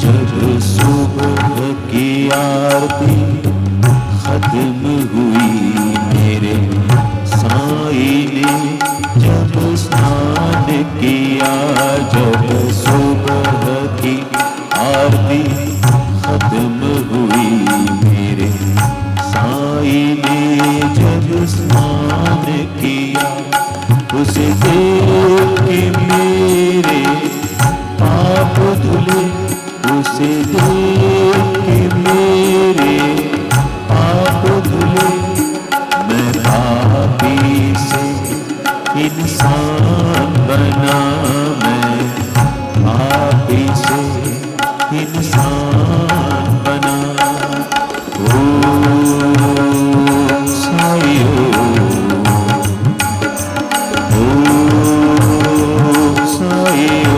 जब सुबह की आरती खत्म हुई मेरे साईं ने, जब स्नान किया, जब सुबह की आरती खत्म हुई मेरे साईं ने, जब स्नान किया, उसे देख के मेरे पाप धुले, उसे देख के मेरे पाप धुले। मैं पापी से इंसान बना, मैं पापी से इंसान बना। ओ साईं, ओ साईं,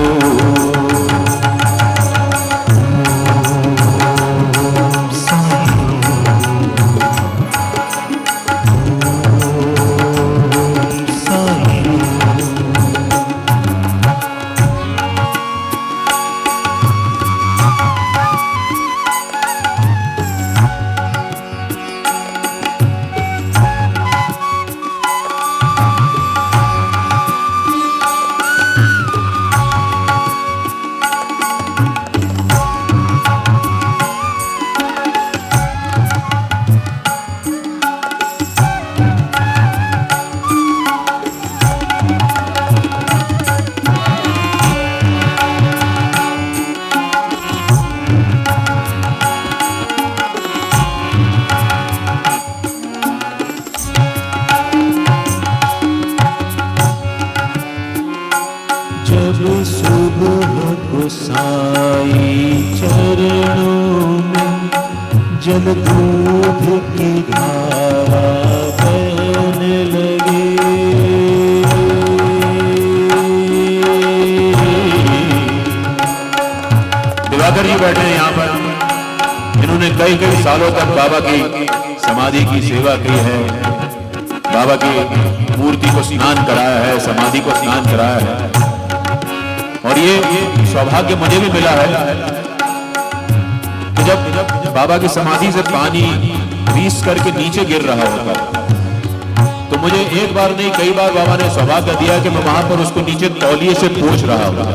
जल दूध की धारा बहने लगी। दिवाकर जी बैठे हैं यहाँ पर, इन्होंने कई कई सालों तक बाबा की समाधि की सेवा की है, बाबा की मूर्ति को स्नान कराया है, समाधि को स्नान कराया है। और ये सौभाग्य मुझे भी मिला है कि जब बाबा की समाधि से पानी रीस करके नीचे गिर रहा होता, तो मुझे एक बार नहीं कई बार बाबा ने सौभाग्य दिया कि मैं वहां पर उसको नीचे तौलिए से पोंछ रहा होता।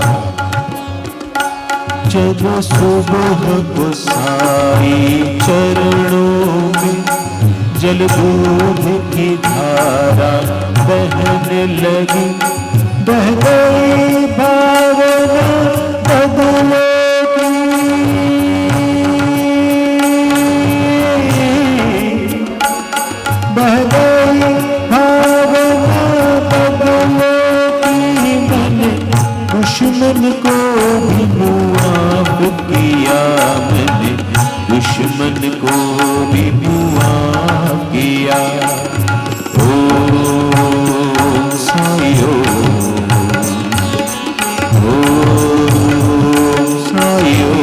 जब सुबह को साई चरणों में जल दूध की धारा बहने लगी, बह गई भावना बदले की, बह गई भावना बदले की। मैंने दुश्मन को भी मुआफ किया, मैंने दुश्मन को भी मुआफ किया। ओम साई ओम, ओम साई ओम,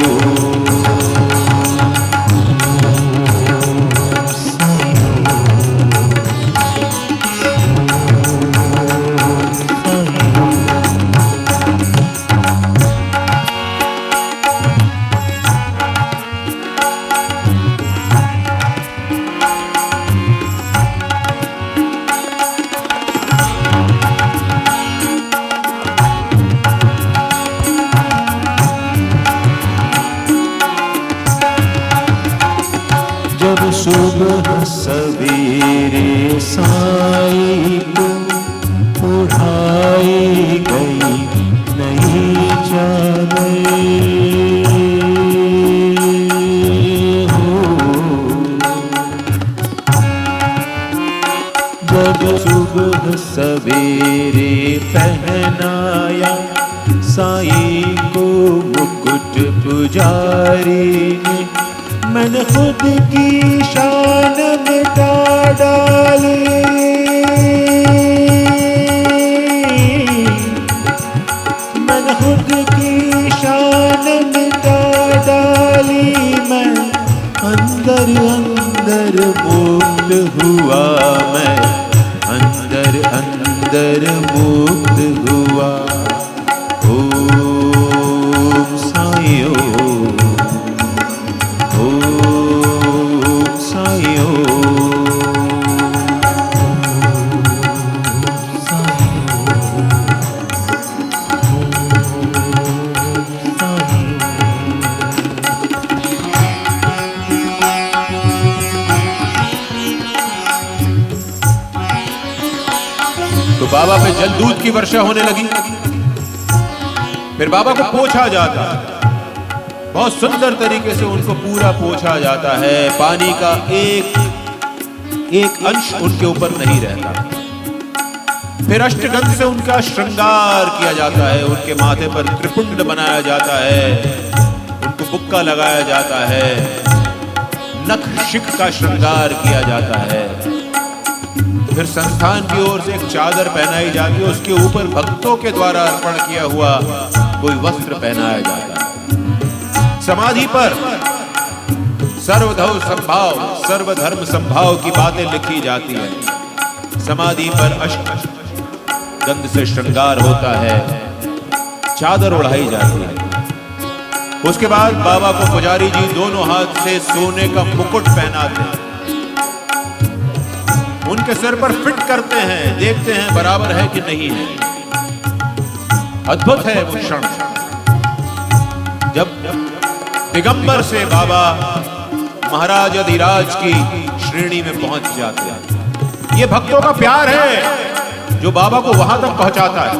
सुबह सवेरे साई को उठाई गई नहीं जाने हो। जब सुबह सवेरे पहनाया साई को मुकुट पुजारी ने, मैंने खुद की शान मिटा डाली, मैंने खुद की शान मिटा डाली। मैं अंदर अंदर मुक्त हुआ, मैं अंदर अंदर मुक्त हुआ। ओम साई ओम, तो बाबा पे जल दूध की वर्षा होने लगी। फिर बाबा को पोंछा जाता, बहुत सुंदर तरीके से उनको पूरा पोंछा जाता है। पानी का एक अंश उनके ऊपर नहीं रहता। फिर अष्टगंध से उनका श्रृंगार किया जाता है, उनके माथे पर त्रिपुंड बनाया जाता है, उनको बुक्का लगाया जाता है, नख शिख का श्रृंगार किया जाता है। फिर संस्थान की ओर से एक चादर पहनाई जाती है, उसके ऊपर भक्तों के द्वारा अर्पण किया हुआ कोई वस्त्र पहनाया जाता है। समाधि पर सर्वधर्म संभाव, सर्वधर्म संभाव की बातें लिखी जाती है। समाधि पर अष्टगंध से श्रृंगार होता है, चादर ओढ़ाई जाती है। उसके बाद बाबा को पुजारी जी दोनों हाथ से सोने का मुकुट पहनाते हैं, उनके सिर पर फिट करते हैं, देखते हैं बराबर है कि नहीं है। अद्भुत है वो क्षण जब दिगंबर से बाबा महाराज अधिराज की श्रेणी में पहुंच जाते हैं। ये भक्तों का प्यार है जो बाबा को वहां तक पहुंचाता है।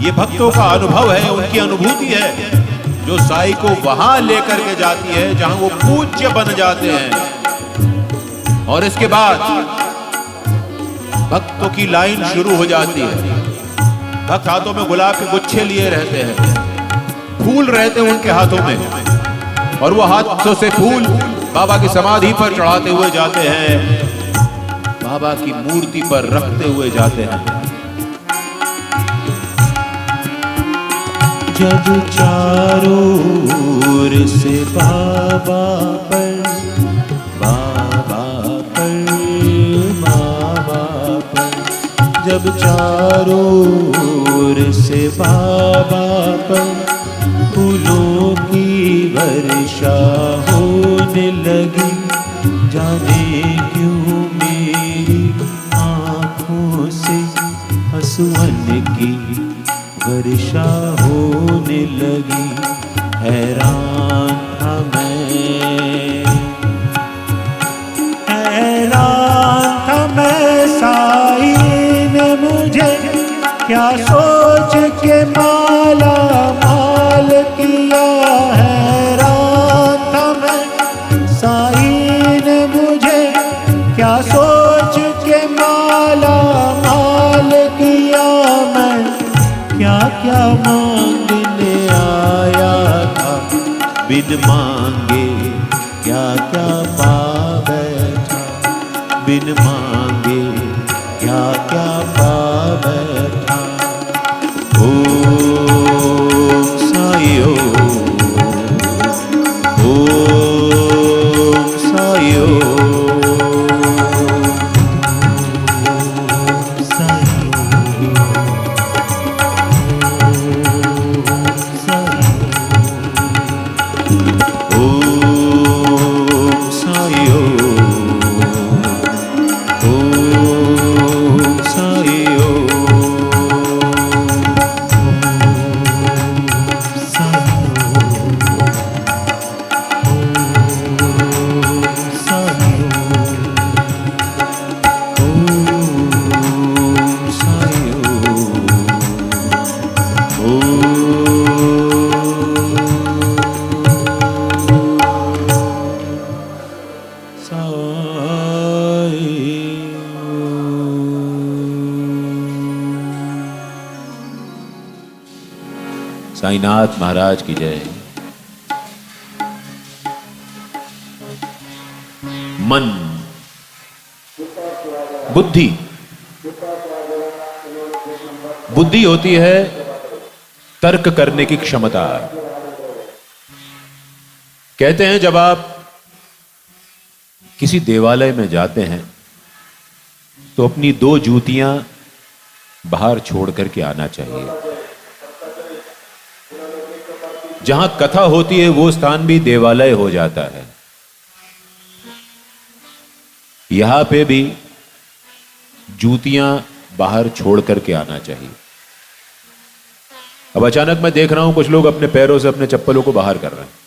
ये भक्तों का अनुभव है, उनकी अनुभूति है जो साई को वहां लेकर के जाती है जहां वो पूज्य बन जाते हैं। और इसके बाद भक्तों की लाइन शुरू हो जाती है। भक्त हाथों में गुलाब के गुच्छे लिए रहते हैं, फूल रहते हैं उनके हाथों में, और वो हाथों से फूल बाबा की समाधि पर चढ़ाते हुए जाते हैं, बाबा की मूर्ति पर रखते हुए जाते हैं। जब चारों ओर से बाबा पर, बाबा पर, बाबा पर, जब चारों ओर से बाबा पर फूलों की वर्षा होने लगी, जाने क्यों मेरी आँखों से आंसुओं की वर्षा होने लगी। हैरान था मैं, साईं ने मुझे क्या सोच के माला माल किया। हैरान था मैं, साईं ने मुझे क्या सोच के माला माल किया। मैं क्या क्या मांगने आया था, बिन मांगे क्या क्या पा बैठा, बिन मांगे क्या क्या पा बैठा। ओम साईं ओम साईं साईनाथ महाराज की जय। मन, बुद्धि, बुद्धि होती है तर्क करने की क्षमता। कहते हैं जब आप किसी देवालय में जाते हैं तो अपनी 2 जूतियां बाहर छोड़ करके आना चाहिए। जहां कथा होती है वो स्थान भी देवालय हो जाता है। यहां पे भी जूतियां बाहर छोड़ करके आना चाहिए। अब अचानक मैं देख रहा हूं कुछ लोग अपने पैरों से अपने चप्पलों को बाहर कर रहे हैं।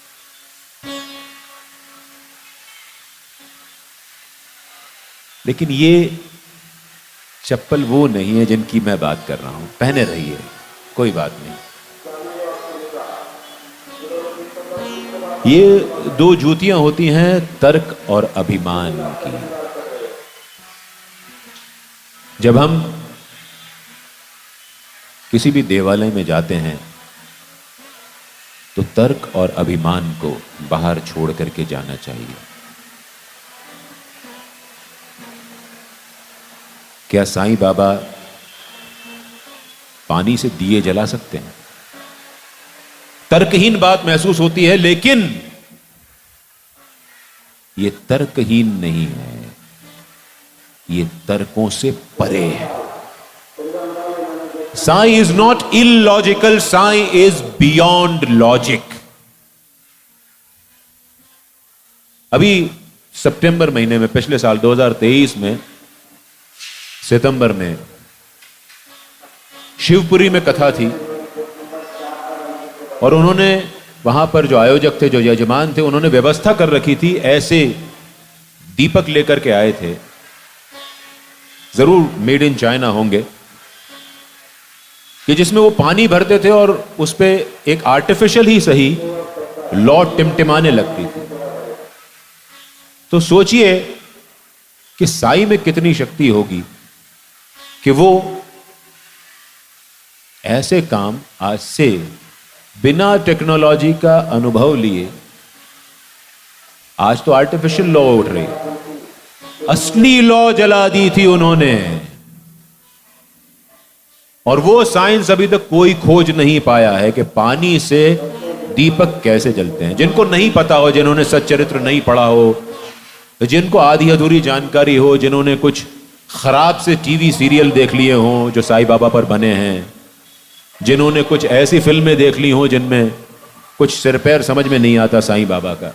लेकिन ये चप्पल वो नहीं है जिनकी मैं बात कर रहा हूं। पहने रहिए, कोई बात नहीं। ये 2 जूतियां होती हैं तर्क और अभिमान की। जब हम किसी भी देवालय में जाते हैं तो तर्क और अभिमान को बाहर छोड़ करके जाना चाहिए। क्या साईं बाबा पानी से दिए जला सकते हैं? तर्कहीन बात महसूस होती है, लेकिन ये तर्कहीन नहीं है, ये तर्कों से परे है। Sai is not illogical, Sai is beyond logic. अभी सितंबर महीने में, पिछले साल 2023 में सितंबर में शिवपुरी में कथा थी और उन्होंने वहां पर जो आयोजक थे, जो यजमान थे, उन्होंने व्यवस्था कर रखी थी। ऐसे दीपक लेकर के आए थे, जरूर मेड इन चाइना होंगे, कि जिसमें वो पानी भरते थे और उस पे एक आर्टिफिशियल ही सही लौ टिमटिमाने लगती थी। तो सोचिए कि साईं में कितनी शक्ति होगी कि वो ऐसे काम आज से बिना टेक्नोलॉजी का अनुभव लिए आज तो आर्टिफिशियल लॉ उठ रही है, असली लॉ जला दी थी उन्होंने। और वो साइंस अभी तक कोई खोज नहीं पाया है कि पानी से दीपक कैसे जलते हैं। जिनको नहीं पता हो, जिन्होंने सच्चरित्र नहीं पढ़ा हो, जिनको आधी अधूरी जानकारी हो, जिन्होंने कुछ खराब से टीवी सीरियल देख लिए हों जो साईं बाबा पर बने हैं, जिन्होंने कुछ ऐसी फिल्में देख ली हों जिनमें कुछ सिर पैर समझ में नहीं आता साईं बाबा का।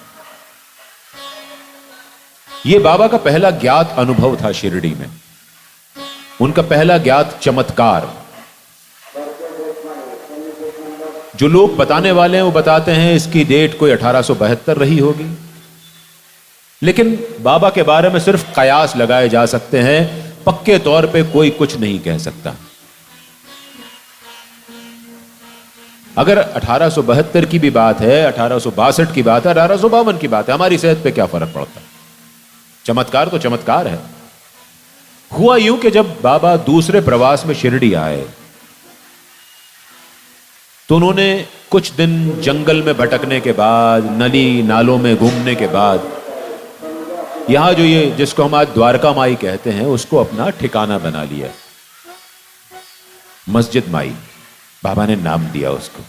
यह बाबा का पहला ज्ञात अनुभव था शिरडी में, उनका पहला ज्ञात चमत्कार। जो लोग बताने वाले हैं वो बताते हैं इसकी डेट कोई 1872 रही होगी, लेकिन बाबा के बारे में सिर्फ कयास लगाए जा सकते हैं, पक्के तौर पे कोई कुछ नहीं कह सकता। अगर 1872 की भी बात है, 1862 की बात है, 1852 की बात है, हमारी सेहत पे क्या फर्क पड़ता है? चमत्कार तो चमत्कार है। हुआ यूं कि जब बाबा दूसरे प्रवास में शिरडी आए तो उन्होंने कुछ दिन जंगल में भटकने के बाद, नली नालों में घूमने के बाद, यहां जो ये जिसको हम आज द्वारका माई कहते हैं उसको अपना ठिकाना बना लिया। मस्जिद माई बाबा ने नाम दिया उसको।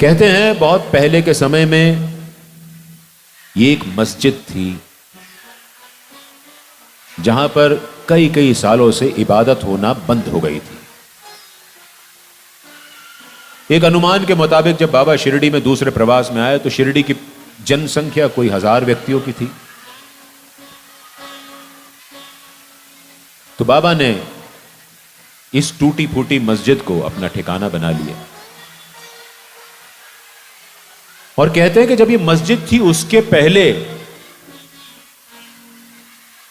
कहते हैं बहुत पहले के समय में ये एक मस्जिद थी जहां पर कई कई सालों से इबादत होना बंद हो गई थी। एक अनुमान के मुताबिक जब बाबा शिरडी में दूसरे प्रवास में आए तो शिरडी की जनसंख्या कोई 1000 व्यक्तियों की थी। तो बाबा ने इस टूटी फूटी मस्जिद को अपना ठिकाना बना लिया। और कहते हैं कि जब ये मस्जिद थी उसके पहले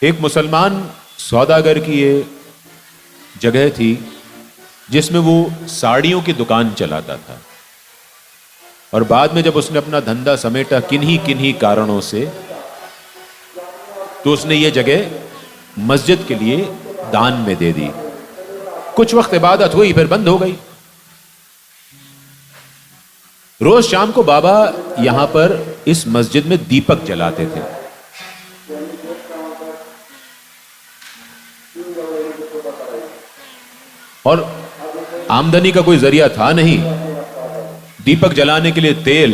एक मुसलमान सौदागर की ये जगह थी जिसमें वो साड़ियों की दुकान चलाता था। और बाद में जब उसने अपना धंधा समेटा किन्हीं किन्हीं कारणों से, तो उसने ये जगह मस्जिद के लिए दान में दे दी। कुछ वक्त इबादत हुई, फिर बंद हो गई। रोज शाम को बाबा यहां पर इस मस्जिद में दीपक जलाते थे। और आमदनी का कोई जरिया था नहीं। दीपक जलाने के लिए तेल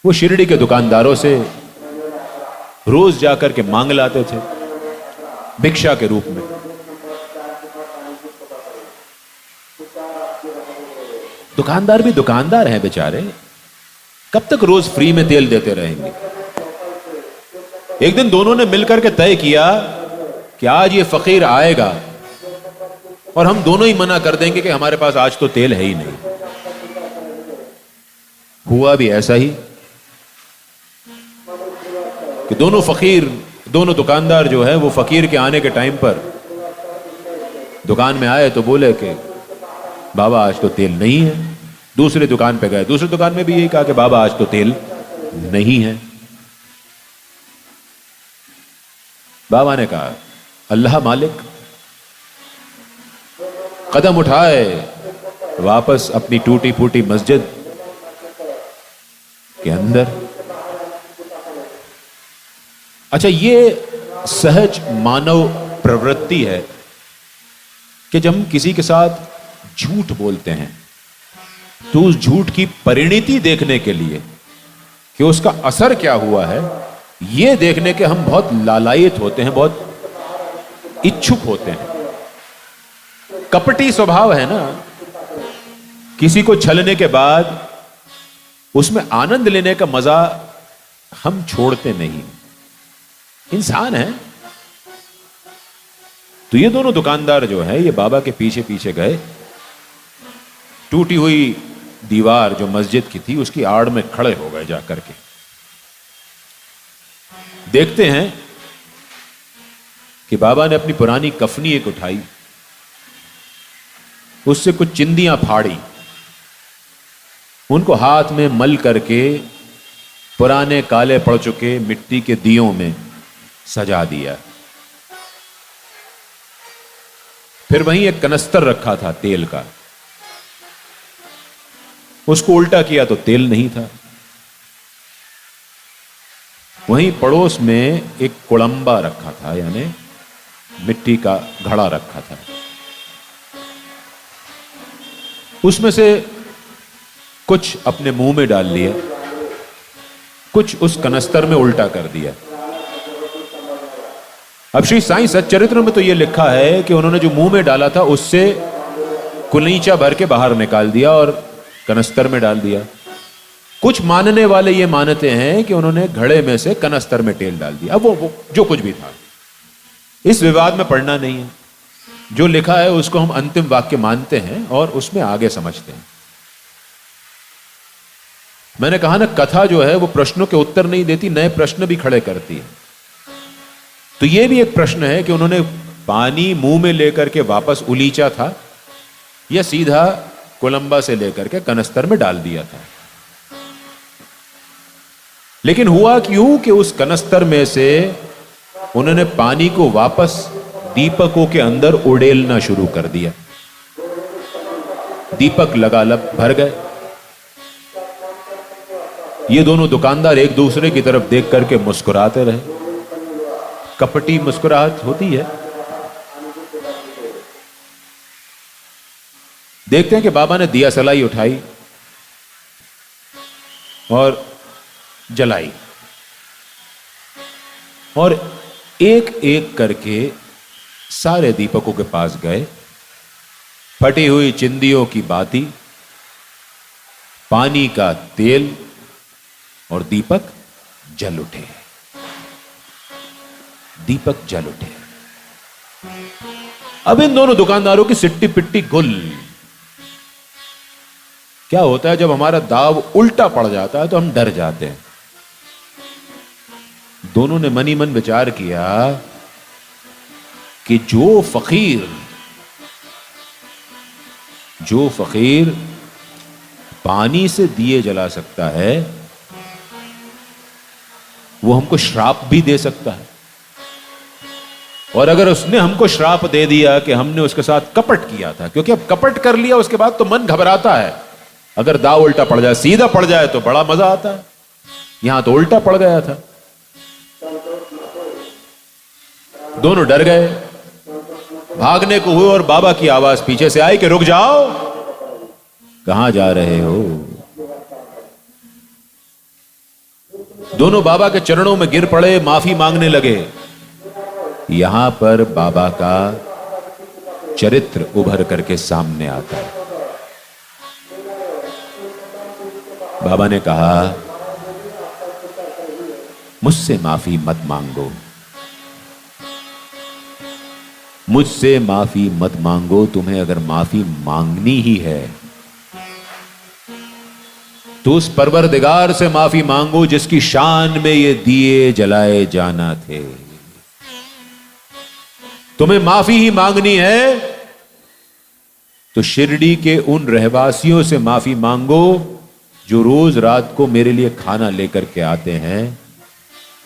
वो शिरडी के दुकानदारों से रोज जाकर के मांग लाते थे भिक्षा के रूप में। दुकानदार भी दुकानदार हैं बेचारे, कब तक रोज फ्री में तेल देते रहेंगे। एक दिन दोनों ने मिलकर के तय किया कि आज ये फकीर आएगा और हम दोनों ही मना कर देंगे कि हमारे पास आज तो तेल है ही नहीं। हुआ भी ऐसा ही कि दोनों फकीर, दोनों दुकानदार जो है वो फकीर के आने के टाइम पर दुकान में आए तो बोले कि बाबा आज तो तेल नहीं है। दूसरी दुकान पे गए, दूसरी दुकान में भी यही कहा कि बाबा आज तो तेल नहीं है। बाबा ने कहा अल्लाह मालिक, कदम उठाए वापस अपनी टूटी फूटी मस्जिद के अंदर। अच्छा, ये सहज मानव प्रवृत्ति है कि जब हम किसी के साथ झूठ बोलते हैं तो उस झूठ की परिणति देखने के लिए कि उसका असर क्या हुआ है, यह देखने के हम बहुत लालायित होते हैं, बहुत इच्छुक होते हैं। कपटी स्वभाव है ना, किसी को छलने के बाद उसमें आनंद लेने का मजा हम छोड़ते नहीं, इंसान है। तो ये दोनों दुकानदार जो है ये बाबा के पीछे पीछे गए। टूटी हुई दीवार जो मस्जिद की थी उसकी आड़ में खड़े हो गए जाकर के। देखते हैं कि बाबा ने अपनी पुरानी कफनी एक उठाई, उससे कुछ चिंदियां फाड़ी, उनको हाथ में मल करके पुराने काले पड़ चुके मिट्टी के दियों में सजा दिया। फिर वहीं एक कनस्तर रखा था तेल का, उसको उल्टा किया तो तेल नहीं था। वहीं पड़ोस में एक कुड़म्बा रखा था, यानी मिट्टी का घड़ा रखा था। उसमें से कुछ अपने मुंह में डाल लिया, कुछ उस कनस्तर में उल्टा कर दिया। अब श्री साईं सच्चरित्र में तो यह लिखा है कि उन्होंने जो मुंह में डाला था उससे कुलीचा भर के बाहर निकाल दिया और कनस्तर में डाल दिया। कुछ मानने वाले ये मानते हैं कि उन्होंने घड़े में से कनस्तर में तेल डाल दिया। अब वो जो कुछ भी था, इस विवाद में पड़ना नहीं है। जो लिखा है उसको हम अंतिम वाक्य मानते हैं और उसमें आगे समझते हैं। मैंने कहा ना, कथा जो है वो प्रश्नों के उत्तर नहीं देती, नए प्रश्न भी खड़े करती है। तो ये भी एक प्रश्न है कि उन्होंने पानी मुंह में लेकर के वापस उलीचा था या सीधा कोलंबा से लेकर के कनस्तर में डाल दिया था। लेकिन हुआ क्यों कि उस कनस्तर में से उन्होंने पानी को वापस दीपकों के अंदर उड़ेलना शुरू कर दिया। दीपक लगालग भर गए। ये दोनों दुकानदार एक दूसरे की तरफ देख करके मुस्कुराते रहे। कपटी मुस्कुराहट होती है। देखते हैं कि बाबा ने दिया सलाई उठाई और जलाई और एक एक करके सारे दीपकों के पास गए। फटी हुई चिंदियों की बाती, पानी का तेल और दीपक जल उठे। दीपक जल उठे। अब इन दोनों दुकानदारों की सिट्टी पिट्टी गुल। क्या होता है, जब हमारा दाव उल्टा पड़ जाता है तो हम डर जाते हैं। दोनों ने मनी मन विचार किया कि जो फकीर पानी से दिए जला सकता है वो हमको श्राप भी दे सकता है। और अगर उसने हमको श्राप दे दिया कि हमने उसके साथ कपट किया था, क्योंकि अब कपट कर लिया उसके बाद तो मन घबराता है। अगर दाव उल्टा पड़ जाए, सीधा पड़ जाए तो बड़ा मजा आता है। यहां तो उल्टा पड़ गया था। दोनों डर गए, भागने को हुए और बाबा की आवाज पीछे से आई कि रुक जाओ, कहां जा रहे हो। दोनों बाबा के चरणों में गिर पड़े, माफी मांगने लगे। यहां पर बाबा का चरित्र उभर करके सामने आता है। बाबा ने कहा, मुझसे माफी मत मांगो, मुझसे माफी मत मांगो। तुम्हें अगर माफी मांगनी ही है तो उस परवरदिगार से माफी मांगो जिसकी शान में ये दिए जलाए जाना थे। तुम्हें माफी ही मांगनी है तो शिरडी के उन रहवासियों से माफी मांगो जो रोज रात को मेरे लिए खाना लेकर के आते हैं।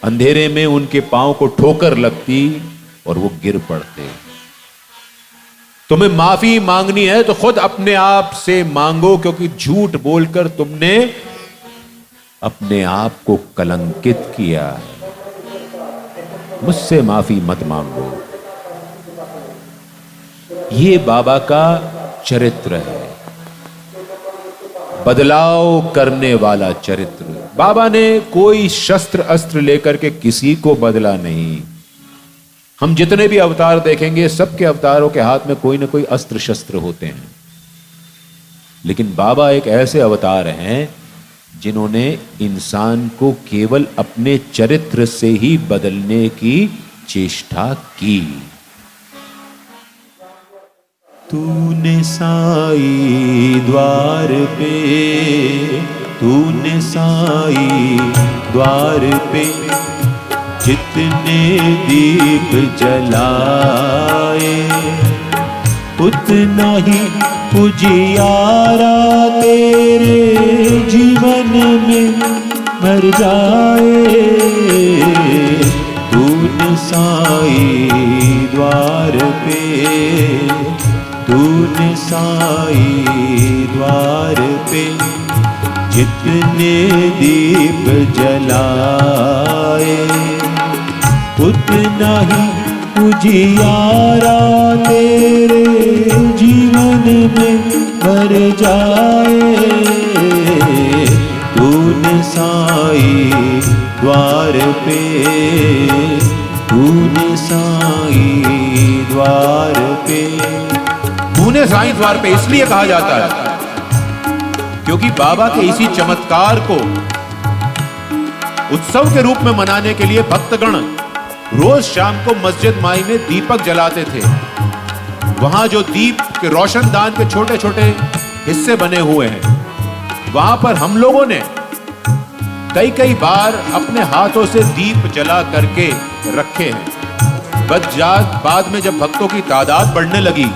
अंधेरे में उनके पांव को ठोकर लगती और वो गिर पड़ते। तुम्हें माफी मांगनी है तो खुद अपने आप से मांगो, क्योंकि झूठ बोलकर तुमने अपने आप को कलंकित किया। मुझसे माफी मत मांगो। ये बाबा का चरित्र है, बदलाव करने वाला चरित्र। बाबा ने कोई शस्त्र अस्त्र लेकर के किसी को बदला नहीं। हम जितने भी अवतार देखेंगे, सबके अवतारों के हाथ में कोई ना कोई अस्त्र शस्त्र होते हैं। लेकिन बाबा एक ऐसे अवतार हैं जिन्होंने इंसान को केवल अपने चरित्र से ही बदलने की चेष्टा की। तूने साई द्वार पे, तूने साई द्वार पे जितने दीप जलाए, उतना ही उजियारा तेरे जीवन में भर जाए। तूने साई द्वार पे, तूने साई द्वार पे जितने दीप जलाए उतना ही उजियारा तेरे जीवन में भर जाए। तूने साईं द्वार पे, तूने साईं द्वार पे। तूने साईं द्वार पे इसलिए कहा जाता है क्योंकि बाबा के इसी चमत्कार को उत्सव के रूप में मनाने के लिए भक्तगण रोज शाम को मस्जिद माई में दीपक जलाते थे। वहां जो दीप के रोशनदान के छोटे छोटे हिस्से बने हुए हैं, वहां पर हम लोगों ने कई कई बार अपने हाथों से दीप जला करके रखे हैं। बाद में जब भक्तों की तादाद बढ़ने लगी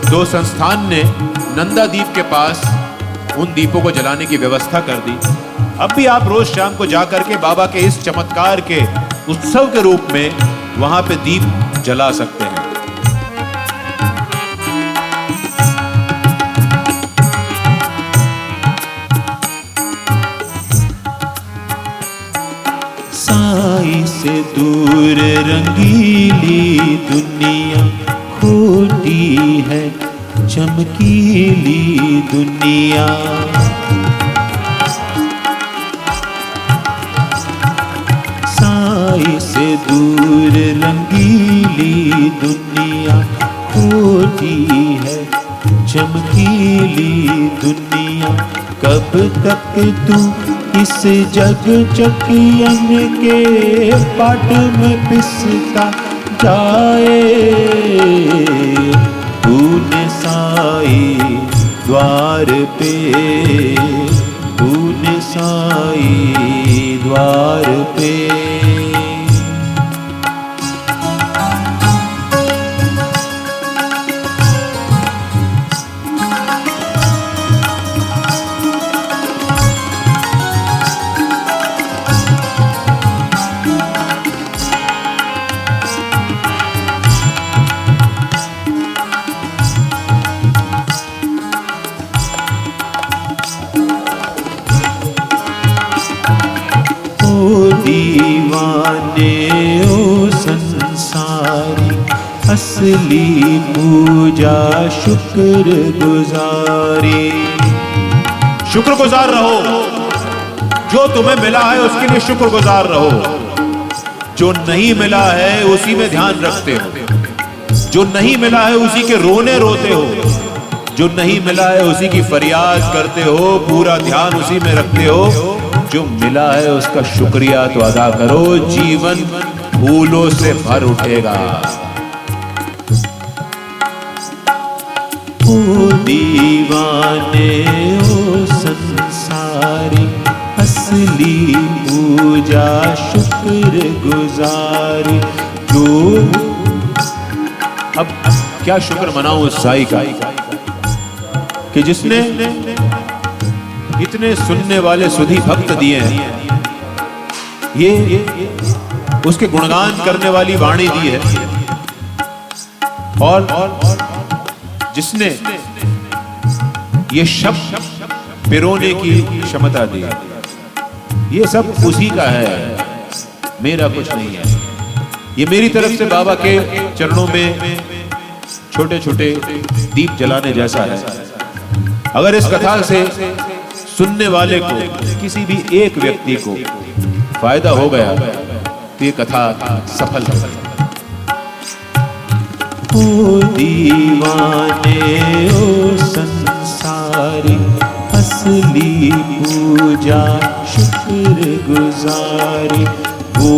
तो संस्थान ने नंदा दीप के पास उन दीपों को जलाने की व्यवस्था कर दी। अब भी आप रोज शाम को जाकर के बाबा के इस चमत्कार के उत्सव के रूप में वहां पे दीप जला सकते हैं। साईं से दूर रंगीली दुनिया खोटी है, चमकीली दुनिया। साईं से दूर रंगीली दुनिया खोटी है, चमकीली दुनिया। कब तक तू इस जग चकियन के पाट में पिसता जाए। तूने साईं द्वार पे, तूने साईं द्वार पे। दीवाने ओ संसारी, असली पूजा शुक्र गुजारी। शुक्रगुजार रहो, जो तुम्हें मिला है उसके लिए शुक्रगुजार रहो। जो नहीं मिला है उसी में ध्यान रखते हो, जो नहीं मिला है उसी के रोने रोते हो, जो नहीं मिला है उसी की फरियाद करते हो, पूरा ध्यान उसी में रखते हो। जो मिला है उसका शुक्रिया तो अदा करो, जीवन फूलों से भर उठेगा। ओ दीवाने ओ संसारी, असली पूजा शुक्र गुजारी। जो अब क्या शुक्र मनाऊं उस साईं का कि जिसने इतने सुनने वाले सुधी भक्त दिए हैं, ये उसके गुणगान करने वाली वाणी दी है, और जिसने ये शब्द पिरोने की क्षमता दी। ये सब उसी का है, मेरा कुछ नहीं है। ये मेरी तरफ से बाबा के चरणों में छोटे छोटे दीप जलाने जैसा है। अगर इस कथा से सुनने वाले को, किसी भी एक व्यक्ति को फायदा हो गया तो ये कथा सफल है। ओ दीवाने ओ संसारी, असली पूजा शुक्र गुजारी। वो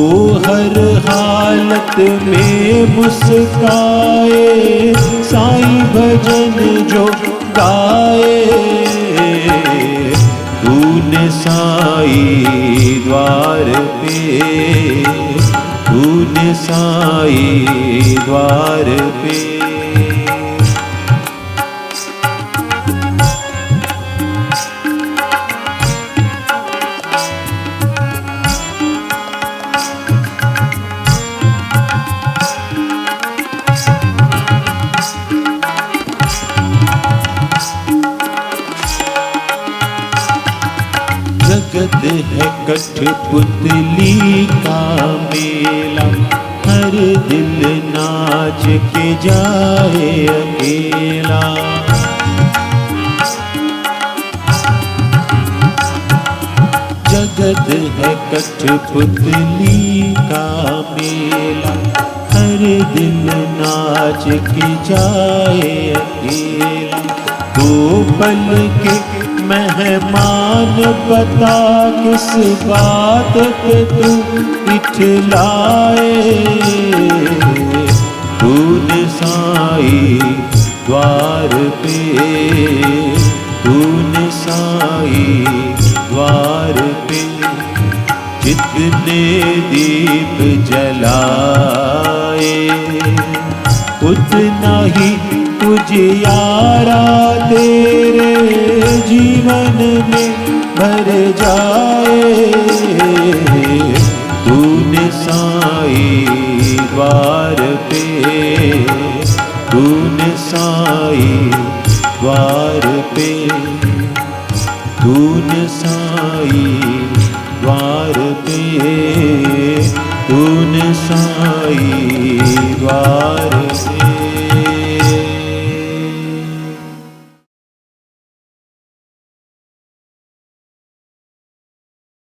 हर हालत में मुस्काए, साईं भजन जो गाए। तूने साईं द्वार पे, तूने साईं द्वार पे। जगत है कठपुतली का मेला, हर दिल नाच के जाए अकेला। जगत है कठपुतली का मेला, हर दिल नाच के जाए अकेला। दो पल के मेहमान बता किस बात पे तू इठलाए। तूने साई द्वार पे, तूने साई द्वार पे जितने दीप जलाए, उतना ही उजियारा तेरे जीवन में भर जाए। तूने साई द्वार पे, तूने साई द्वार पे, तूने साई द्वार पे, तूने साई द्वार पे।